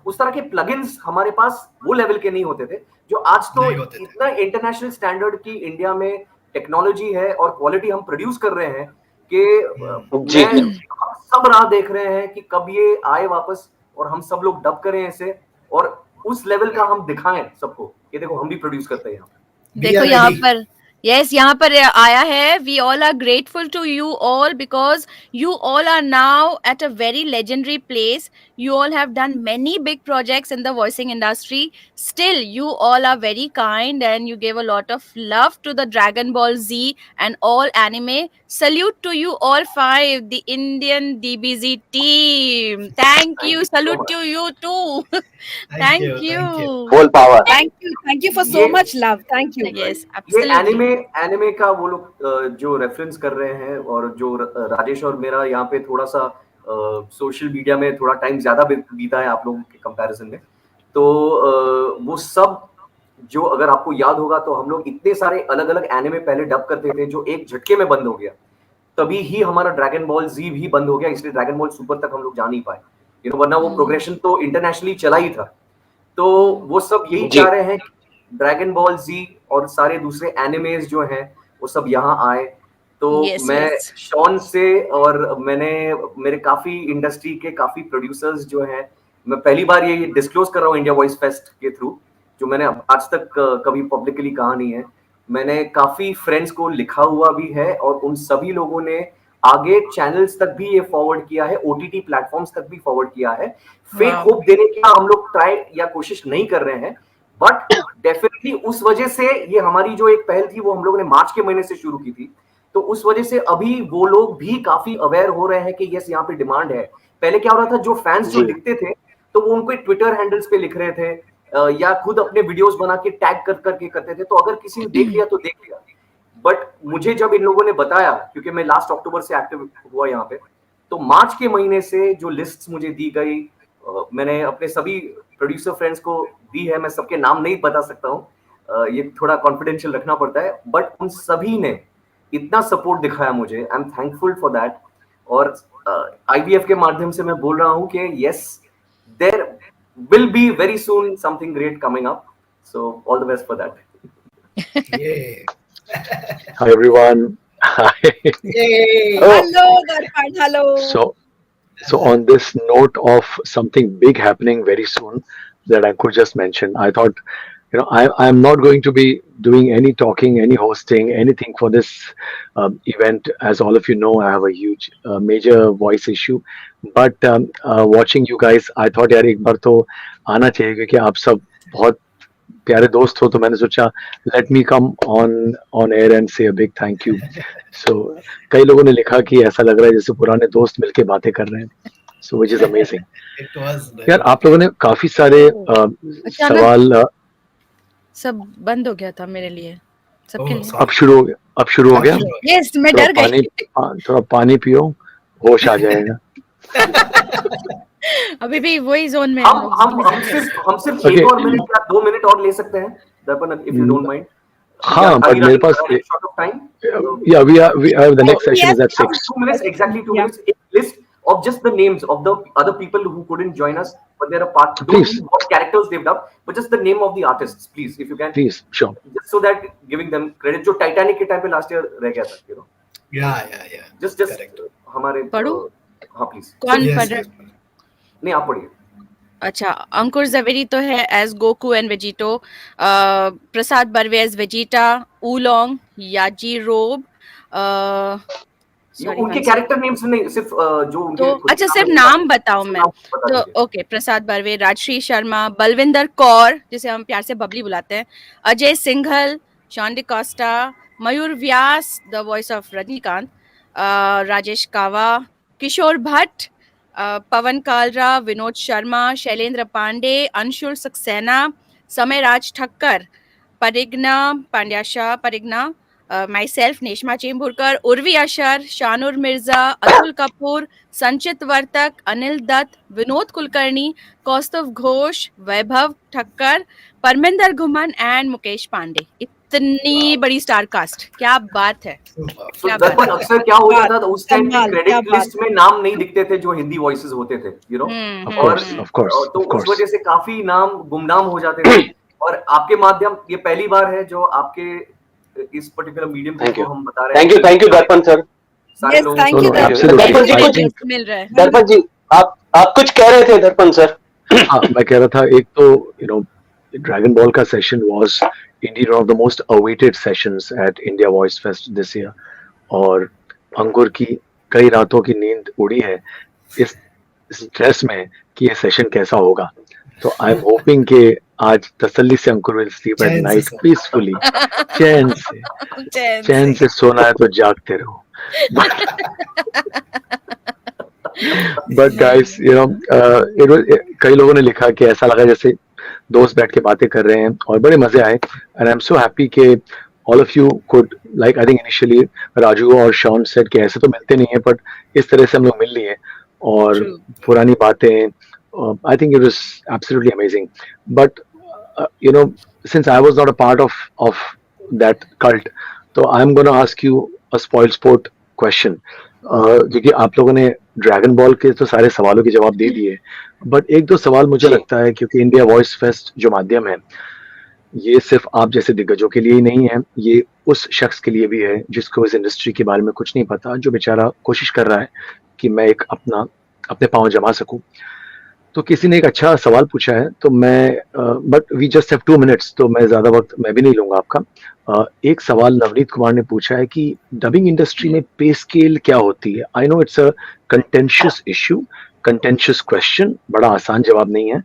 उस तरह के प्लगइन्स हमारे पास वो लेवल के नहीं होते थे, जो आज तो इतना इंटरनेशनल स्टैंडर्ड की इंडिया में टेक्नोलॉजी है और क्वालिटी हम प्रोड्यूस कर रहे हैं कि हम सब राह देख रहे हैं कि कब ये आए वापस और हम सब लोग डब करें इसे, और उस लेवल का हम दिखाएं सबको कि देखो हम भी प्रोड्यूस करते हैं। देखो यहाँ पर, yes, यहाँ पर आया है, we all are grateful to you all because you all are now at a very legendary place. You all have done many big projects in the voicing industry. Still, you all are very kind and you gave a lot of love to the Dragon Ball Z and all anime. Salute to you all 5, the Indian DBZ team. Thank you. Salute to you too. Thank you. Full power. Thank you for so much love. Thank you. Yes, ये absolutely. Anime का वो लोग जो reference कर रहे हैं, और जो राजेश और मेरा यहाँ पे थोड़ा सा सोशल मीडिया में थोड़ा टाइम ज्यादा बीता है आप लोगों के कंपैरिजन में, तो वो सब जो अगर आपको याद होगा तो हम लोग इतने सारे अलग अलग एनिमे पहले डब करते थे जो एक झटके में बंद हो गया। तभी ही हमारा ड्रैगन बॉल जी भी बंद हो गया, इसलिए ड्रैगन बॉल सुपर तक हम लोग जा नहीं पाए, वरना वो प्रोग्रेशन तो इंटरनेशनली चला ही था। तो वो सब यही चाह रहे हैं ड्रैगन बॉल जी और सारे दूसरे एनिमेज जो हैं वो सब यहाँ आए। तो मैं शॉन से, और मेरे काफी इंडस्ट्री के काफी प्रोड्यूसर्स जो हैं, मैं पहली बार ये डिस्क्लोज कर रहा हूँ इंडिया वॉइस फेस्ट के थ्रू, जो मैंने आज तक कभी पब्लिकली कहा नहीं है। मैंने काफी फ्रेंड्स को लिखा हुआ भी है और उन सभी लोगों ने आगे चैनल्स तक भी ये फॉरवर्ड किया है, ओटीटी प्लेटफॉर्म्स तक भी फॉरवर्ड किया है। फेक होप देने की हम लोग ट्राई या कोशिश नहीं कर रहे हैं, बट डेफिनेटली उस वजह से ये हमारी जो एक पहल थी वो हम लोगों ने मार्च के महीने से शुरू की थी, तो उस वजह से अभी वो लोग भी काफी अवेयर हो रहे हैं कि यस यहाँ पे डिमांड है। पहले क्या हो रहा था, जो फैंस जो लिखते थे तो वो उनको ट्विटर हैंडल्स पे लिख रहे थे या खुद अपने वीडियोस बना के टैग कर करके करते थे, तो अगर किसी ने देख लिया तो देख लिया। बट मुझे जब इन लोगों ने बताया, क्योंकि मैं लास्ट अक्टूबर से एक्टिव हुआ यहाँ पे, तो मार्च के महीने से जो लिस्ट मुझे दी गई, मैंने अपने सभी प्रोड्यूसर फ्रेंड्स को दी है, मैं सबके नाम नहीं बता सकता हूँ, ये थोड़ा कॉन्फिडेंशियल रखना पड़ता है, बट उन सभी ने इतना सपोर्ट दिखाया मुझे, I am thankful for that. और IVF के माध्यम से मैं बोल रहा हूँ कि yes, there will be very soon something great coming up, so all the best for that. Hi everyone. Hi. Hello Darpan, hello. So on this note of something big happening very soon that I could just mention, I thought, I'm not going to be doing any talking, any hosting, anything for this event. As all of you know, I have a huge major voice issue, but watching you guys, I thought यार एक बार तो आना चाहिए, क्योंकि आप सब बहुत प्यारे दोस्त हो, तो मैंने सोचा let me come on air and say a big thank you. So कई लोगों ने लिखा कि ऐसा लग रहा है जैसे पुराने दोस्त मिलके बातें कर रहे हैं, so which is amazing. यार आप लोगों ने काफी सारे सवाल, सब बंद हो गया था मेरे लिए, सबके लिए। अब शुरू हो गया। यस, मैं डर गई। थोड़ा पानी पियो, होश आ जाएगा। अभी भी वही जोन में हम सिर्फ 1 और मिनट या 2 मिनट और ले सकते हैं दर्पण, इफ यू डोंट माइंड। हाँ, बट मेरे पास we have the next session is at 6. 2 minutes, exactly 2 minutes. A list of just the names of the other people who couldn't join us, but they're a part. Don't see what characters they've done, but just the name of the artists, please, if you can. Please, sure. Just so that giving them credit. जो Titanic के time पे last year रह गया था, Yeah. Just हमारे पढ़ो? हाँ please. कौन पढ़ रहा है? नहीं, आप पढ़िए। अच्छा, अंकुर जवेरी तो है as Goku and Vegito, Prasad Barve as Vegeta, Oolong, Yajirobe, Sorry, उनके one कैरेक्टर नेम्स नहीं, सिर्फ जो उनके तो खुद के अच्छा नाम सिर्फ है, नाम बताऊं मैं, नाम बता तो दीजिए। ओके, प्रसाद बर्वे, राजश्री शर्मा, बलविंदर कौर जिसे हम प्यार से बबली बुलाते हैं, Ajay Singhal, Shawn D'Costa, Mayur Vyas the voice of Rajinikanth, Rajesh Kava, Kishore Bhatt, पवन कालरा, विनोद शर्मा, शैलेंद्र पांडे, अंशुल सक्सेना, समय राज ठक्कर, परिग्ना पांड्याशा, परिग्ना, myself नेशमा चेम्बूरकर, उर्वी अशर, शानूर मिर्जा, अतुल कपूर, संचित वर्तक, अनिल दत्त, विनोद कुलकर्णी, कौस्तुभ घोष, वैभव ठक्कर, परमिंदर घुमन एंड मुकेश पांडे। इतनी बड़ी स्टार कास्ट, क्या बात है, तो क्या बात दर्पण है। अक्सर क्या हो जाता था उस टाइम पे, कमाल, क्या क्रेडिट बात लिस्ट में नाम नहीं दिखते थे जो हिंदी वॉइसेस होते थे, हम्म, और of course, तो of उस course. वजह से काफी नाम गुमनाम हो जाते थे। और आपके माध्यम, ये पहली बार है जो आपके इस पर्टिकुलर मीडियम थैंक को यू, हम बता रहे हैं थैंक यू दर्पण सर। सारे Yes, लोगों thank को। you, No, Darpan. absolutely. दर्पण जी I कुछ, think मिल रहा है। दर्पण जी आप कुछ कह रहे थे दर्पण सर। हाँ, मैं कह रहा था, एक तो ड्रैगन बॉल का session was indeed one of the most awaited sessions at India voice fest this year, और अंकुर की कई रातों की नींद उड़ी है इस स्ट्रेस में कि ये सेशन कैसा होगा। तो आई एम होपिंग कि आज तसल्ली से अंकुर विल स्लीप एट चैन से नाइट सर। पीसफुली, चैन से, चैन से सोना है तो जागते रहो। बट गाइस कई लोगों ने लिखा कि ऐसा लगा जैसे दोस्त बैठ के बातें कर रहे हैं और बड़े मजे आए, and I am so happy कि all of you could, like I think initially Raju और शॉन सेड कि ऐसे तो मिलते नहीं है, बट इस तरह से हम लोग मिल लिए और True. पुरानी बातें, आई think it was absolutely amazing. But since I was not a part of that cult, तो I am gonna ask you a spoil sport question, क्योंकि आप लोगों ने ड्रैगन बॉल के तो सारे सवालों के जवाब दे दिए, बट एक दो सवाल मुझे जी। लगता है, क्योंकि इंडिया वॉइस फेस्ट जो माध्यम है, ये सिर्फ आप जैसे दिग्गजों के लिए ही नहीं है, ये उस शख्स के लिए भी है जिसको इस इंडस्ट्री के बारे में कुछ नहीं पता, जो बेचारा कोशिश कर रहा है कि मैं एक अपने पांव जमा सकूं। तो किसी ने एक अच्छा सवाल पूछा है, तो मैं but we just have 2 minutes, तो मैं ज्यादा वक्त मैं भी नहीं लूंगा आपका। एक सवाल नवनीत कुमार ने पूछा है कि डबिंग इंडस्ट्री में पे स्केल क्या होती है। I know it's a contentious issue, contentious question, बड़ा आसान जवाब नहीं है,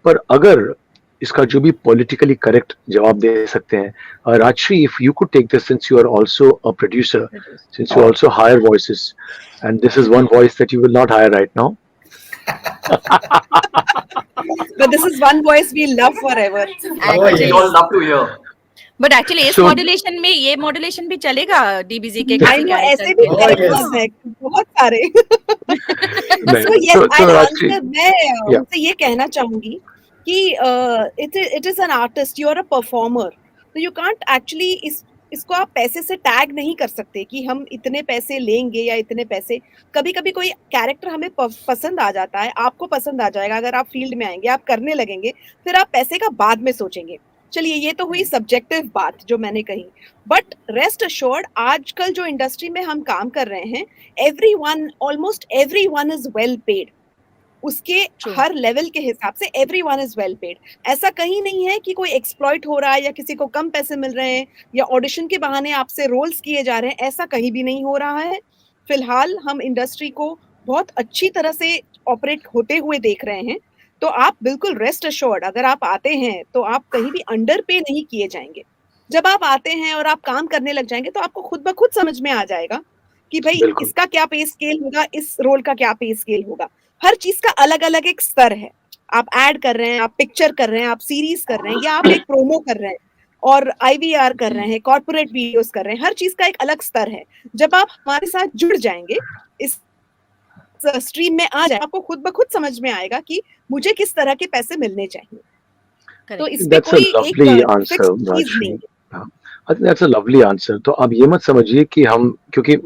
पर अगर इसका जो भी पॉलिटिकली करेक्ट जवाब दे सकते हैं, Rajshree, if you could take this, since you are also a producer, since you also hire voices, and this is one voice that you will not hire right now. But this is one voice we love forever. Oh, We yes. all love to hear. But actually इस So- modulation में ये modulation भी चलेगा DBG के I know ऐसे भी Oh, characters yes. हैं बहुत सारे। नहीं, So yes, तो I'll राजश्री, answer. मैं Yeah. उनसे ये कहना चाहूंगी कि it is an artist, you are a performer, so you can't actually इसको आप पैसे से टैग नहीं कर सकते कि हम इतने पैसे लेंगे या इतने पैसे। कभी कभी कोई कैरेक्टर हमें पसंद आ जाता है, आपको पसंद आ जाएगा, अगर आप फील्ड में आएंगे, आप करने लगेंगे, फिर आप पैसे का बाद में सोचेंगे। चलिए ये तो हुई सब्जेक्टिव बात जो मैंने कही, बट रेस्ट अश्योर्ड आजकल जो इंडस्ट्री में हम काम कर रहे हैं, everyone, almost everyone is well paid. उसके True. हर लेवल के हिसाब से एवरीवन इज वेल पेड। ऐसा कहीं नहीं है कि कोई एक्सप्लॉइट हो रहा है या किसी को कम पैसे मिल रहे हैं या ऑडिशन के बहाने आपसे रोल्स किए जा रहे हैं, ऐसा कहीं भी नहीं हो रहा है। फिलहाल हम इंडस्ट्री को बहुत अच्छी तरह से ऑपरेट होते हुए देख रहे हैं, तो आप बिल्कुल रेस्ट अश्योर्ड, अगर आप आते हैं तो आप कहीं भी अंडर पे नहीं किए जाएंगे। जब आप आते हैं और आप काम करने लग जाएंगे तो आपको खुद ब खुद समझ में आ जाएगा कि भाई बिल्कुल। इसका क्या पे स्केल होगा, इस रोल का क्या पे स्केल होगा। हर चीज का अलग अलग एक स्तर है। आप ऐड कर रहे हैं, आप पिक्चर कर रहे हैं, आप सीरीज कर रहे हैं, या आप एक प्रोमो कर रहे हैं और IVR कर रहे हैं, कॉर्पोरेट वीडियोस कर रहे हैं, हर चीज का एक अलग स्तर है। जब आप हमारे साथ जुड़ जाएंगे, इस स्ट्रीम में आ जाए, आपको खुद ब खुद समझ में आएगा कि मुझे किस तरह के पैसे मिलने चाहिए। तो करेक्ट। इसमें That's a कोई lovely एक answer, फिक्स चीज Rajshri. नहीं है। I think that's a lovely answer. तो आप ये मत समझिए कि हम, क्योंकि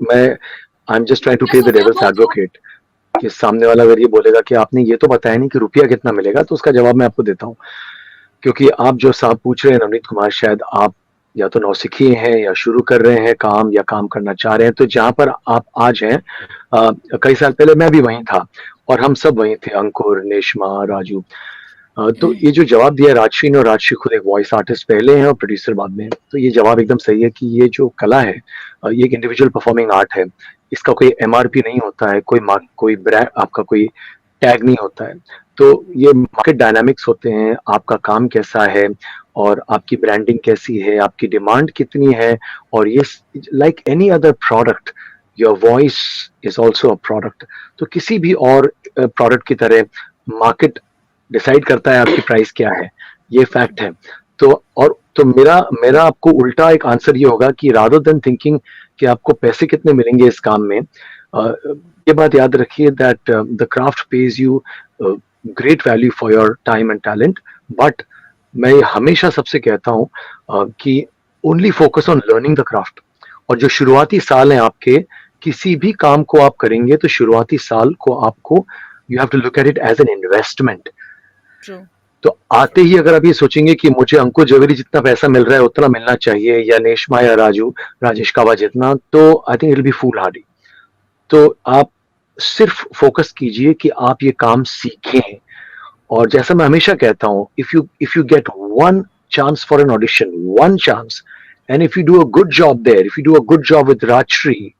I'm just trying to play the devil's advocate, कि सामने वाला अगर ये बोलेगा कि आपने ये तो बताया नहीं कि रुपया कितना मिलेगा, तो उसका जवाब मैं आपको देता हूँ। क्योंकि आप जो साहब पूछ रहे हैं नवनीत कुमार, शायद आप या तो नौसिखिए हैं या शुरू कर रहे हैं काम या काम करना चाह रहे हैं। तो जहां पर आप आज हैं, कई साल पहले मैं भी वहीं था और हम सब वहीं थे, अंकुर, नेशमा, राजू। तो ये जो जवाब दिया राजश्री ने, और राजश्री खुद एक वॉइस आर्टिस्ट पहले हैं और प्रोड्यूसर बाद में हैं, तो ये जवाब एकदम सही है कि ये जो कला है, ये एक इंडिविजुअल परफॉर्मिंग आर्ट है। इसका कोई MRP नहीं होता है, कोई ब्रांड, आपका कोई टैग नहीं होता है। तो ये मार्केट डायनामिक्स होते हैं, आपका काम कैसा है और आपकी ब्रांडिंग कैसी है, आपकी डिमांड कितनी है, और ये like any other product, your voice is also a product. तो किसी भी और प्रोडक्ट की तरह मार्केट डिसाइड करता है आपकी प्राइस क्या है, ये फैक्ट है। तो मेरा आपको उल्टा एक आंसर ये होगा कि रादर देन थिंकिंग कि आपको पैसे कितने मिलेंगे इस काम में, ये बात याद रखिए that the craft page you great value for your time and talent. But मैं हमेशा सबसे कहता हूँ कि only focus on learning the craft. और जो शुरुआती साल हैं आपके, किसी भी काम को आप करेंगे तो शुरुआती साल को आपको you have to look at it as an investment. तो आते ही अगर आप ये सोचेंगे कि मुझे अंकुर जवेरी जितना पैसा मिल रहा है उतना मिलना चाहिए, या नेशमा या राजेश कावा जितना, तो I think it will be foolhardy. तो आप सिर्फ फोकस कीजिए कि आप ये काम सीखें। और जैसा मैं हमेशा कहता हूँ, if you get one chance for an audition, one chance, and if you do a good job there, if you do a good job with Rajshri,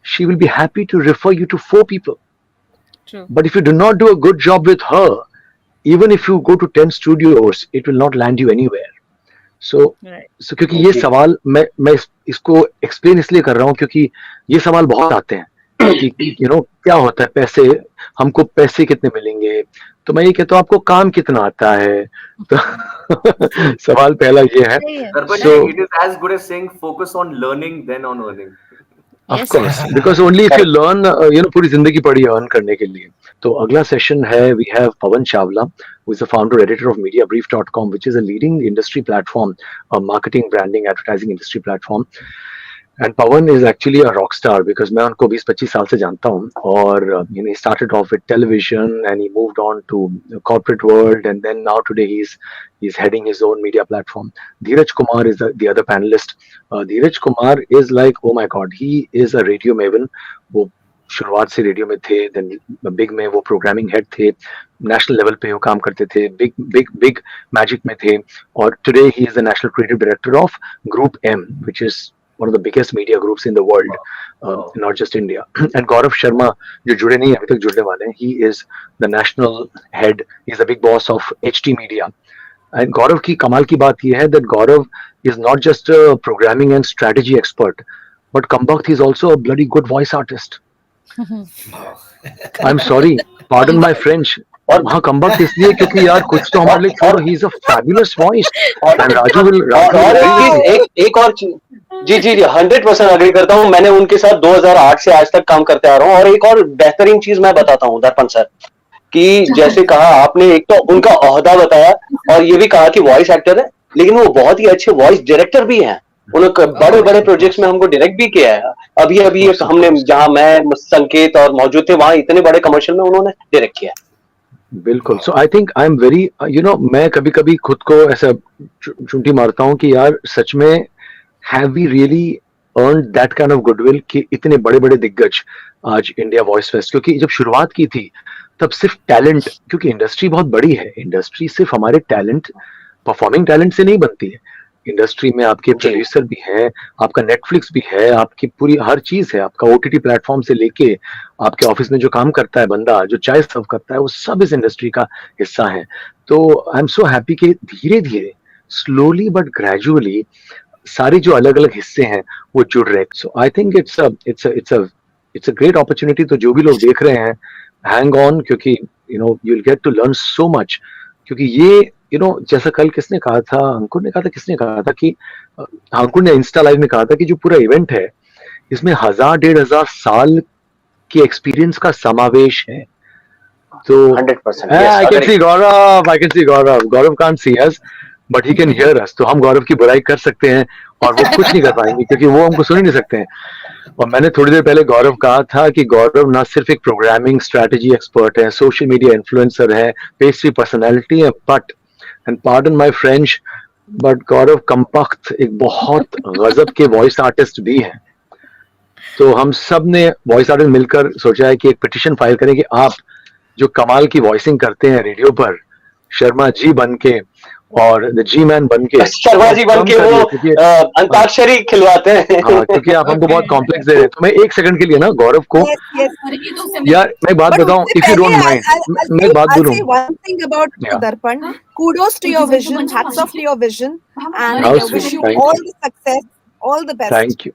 she will be happy to refer you to 4 people. True. But if you do not do a good job with her, even if you go to 10 studios, it will not land you anywhere. So क्योंकि ये सवाल मैं इसको explain इसलिए कर रहा हूँ क्योंकि ये सवाल बहुत आते हैं कि क्या होता है, पैसे, हमको पैसे कितने मिलेंगे। तो मैं ये कहता हूँ आपको काम कितना आता है। तो सवाल पहला ये है। So it is as good as saying focus on learning than on earning. Of course, because only if you learn, पूरी जिंदगी पड़ी है अर्न करने के लिए। तो अगला सेशन है, we have Pawan Chawla, who is the founder editor of MediaBrief.com, which is a leading industry platform, a marketing, branding, advertising industry platform. And Pawan is actually a rock star because मैं उनको 20-25 साल से जानता हूँ, और he started off with television and he moved on to the corporate world, and then now today he's heading his own media platform. Dheeraj Kumar is the other panelist. Dheeraj Kumar is like, oh my god, he is a radio maven. वो शुरुआत से radio में थे, then big में वो programming head थे, national level पे वो काम करते थे, बिग मैजिक में थे, और today he is the national creative director of Group M, which is one of the biggest media groups in the world, not just India. And Gaurav Sharma, जो जुड़े नहीं अभी तक जुड़ने वाले हैं, he is the national head, he is the big boss of HT Media. And Gaurav की कमाल की बात ये है that Gaurav is not just a programming and strategy expert, but Kambakht is also a bloody good voice artist. I'm sorry, pardon my French. और हाँ, कम्बक्ट इसलिए क्योंकि यार कुछ तो हमारे लिए छोड़ो, he is a fabulous voice. And Raju एक और चीज, जी 100% अग्री करता हूँ। मैंने उनके साथ 2008 से आज तक काम करते आ रहा हूँ। और एक और बेहतरीन चीज मैं बताता हूँ दर्पण सर, कि जैसे कहा आपने, एक तो उनका ओहदा बताया और ये भी कहा कि वॉइस एक्टर है, लेकिन वो बहुत ही अच्छे वॉइस डायरेक्टर भी हैं। उन्होंने बड़े बड़े प्रोजेक्ट्स में हमको डायरेक्ट भी किया है। अभी हमने जहां मैं, संकेत और मौजूद थे, वहां इतने बड़े कमर्शियल में उन्होंने डायरेक्ट किया है। बिल्कुल। So I think I am very, मैं कभी कभी खुद को ऐसा चुंटी मारता हूँ कि यार सच में have we really earn that kind of goodwill कि इतने बड़े बड़े दिग्गज आज इंडिया वॉइस फेस्ट, क्योंकि जब शुरुआत की थी तब सिर्फ टैलेंट, क्योंकि इंडस्ट्री बहुत बड़ी है, इंडस्ट्री सिर्फ हमारे टैलेंट, परफॉर्मिंग टैलेंट से नहीं बनती है। इंडस्ट्री में आपके प्रोड्यूसर भी हैं, आपका नेटफ्लिक्स भी है, आपकी पूरी हर चीज है, आपका OTT प्लेटफॉर्म से लेके आपके ऑफिस में जो काम करता है बंदा, जो चाय सर्व करता है, वो सब इस इंडस्ट्री का हिस्सा है। तो आई एम सो हैप्पी कि धीरे धीरे, स्लोली बट ग्रेजुअली, सारे जो अलग अलग हिस्से हैं वो जुड़ रहे हैं। So I think it's a great opportunity. तो जो भी लोग देख रहे हैं, हैंग ऑन, क्योंकि you will get to learn so much. क्योंकि ये जैसा कल किसने कहा था, अंकुर ने कहा था, किसने कहा था कि अंकुर ने इंस्टा लाइव में कहा था कि जो पूरा इवेंट है इसमें 1000-1500 साल के एक्सपीरियंस का समावेश है। तो 100%, I can see Gaurav. Gaurav can't see us, but he can hear us. तो हम गौरव की बुराई कर सकते हैं और वो कुछ नहीं कर पाएंगे क्योंकि वो हमको सुन ही नहीं सकते हैं। और मैंने थोड़ी देर पहले गौरव कहा था कि गौरव ना सिर्फ एक प्रोग्रामिंग स्ट्रैटेजी एक्सपर्ट है, सोशल मीडिया इन्फ्लुएंसर है, पेस्ट्री पर्सनैलिटी है, but, and pardon my French, but Gaurav कम्बख्त एक बहुत गजब के वॉइस आर्टिस्ट भी है। तो हम सब ने वॉइस आर्टिस्ट मिलकर सोचा है कि एक पिटिशन फाइल करें कि आप जो कमाल की वॉइसिंग करते हैं रेडियो पर, शर्मा जी बन के, और द जी मैन बन के शर्मा जी बन के वो अंताक्षरी खिलवाते हैं। हाँ, क्योंकि आप हमको बहुत कॉम्प्लेक्स दे रहे हैं। तो मैं एक सेकंड के लिए ना गौरव को Yes, yes. यार मैं एक बात But बताऊं, उससे इफ यू डोंट पहले माइंड मैं एक बात I'll बोलूं। say one thing about you, Yeah. Darpan. Kudos to your vision. Hats off to your vision. And How I sweet. wish you Thank all you. the success, all the best. Thank you.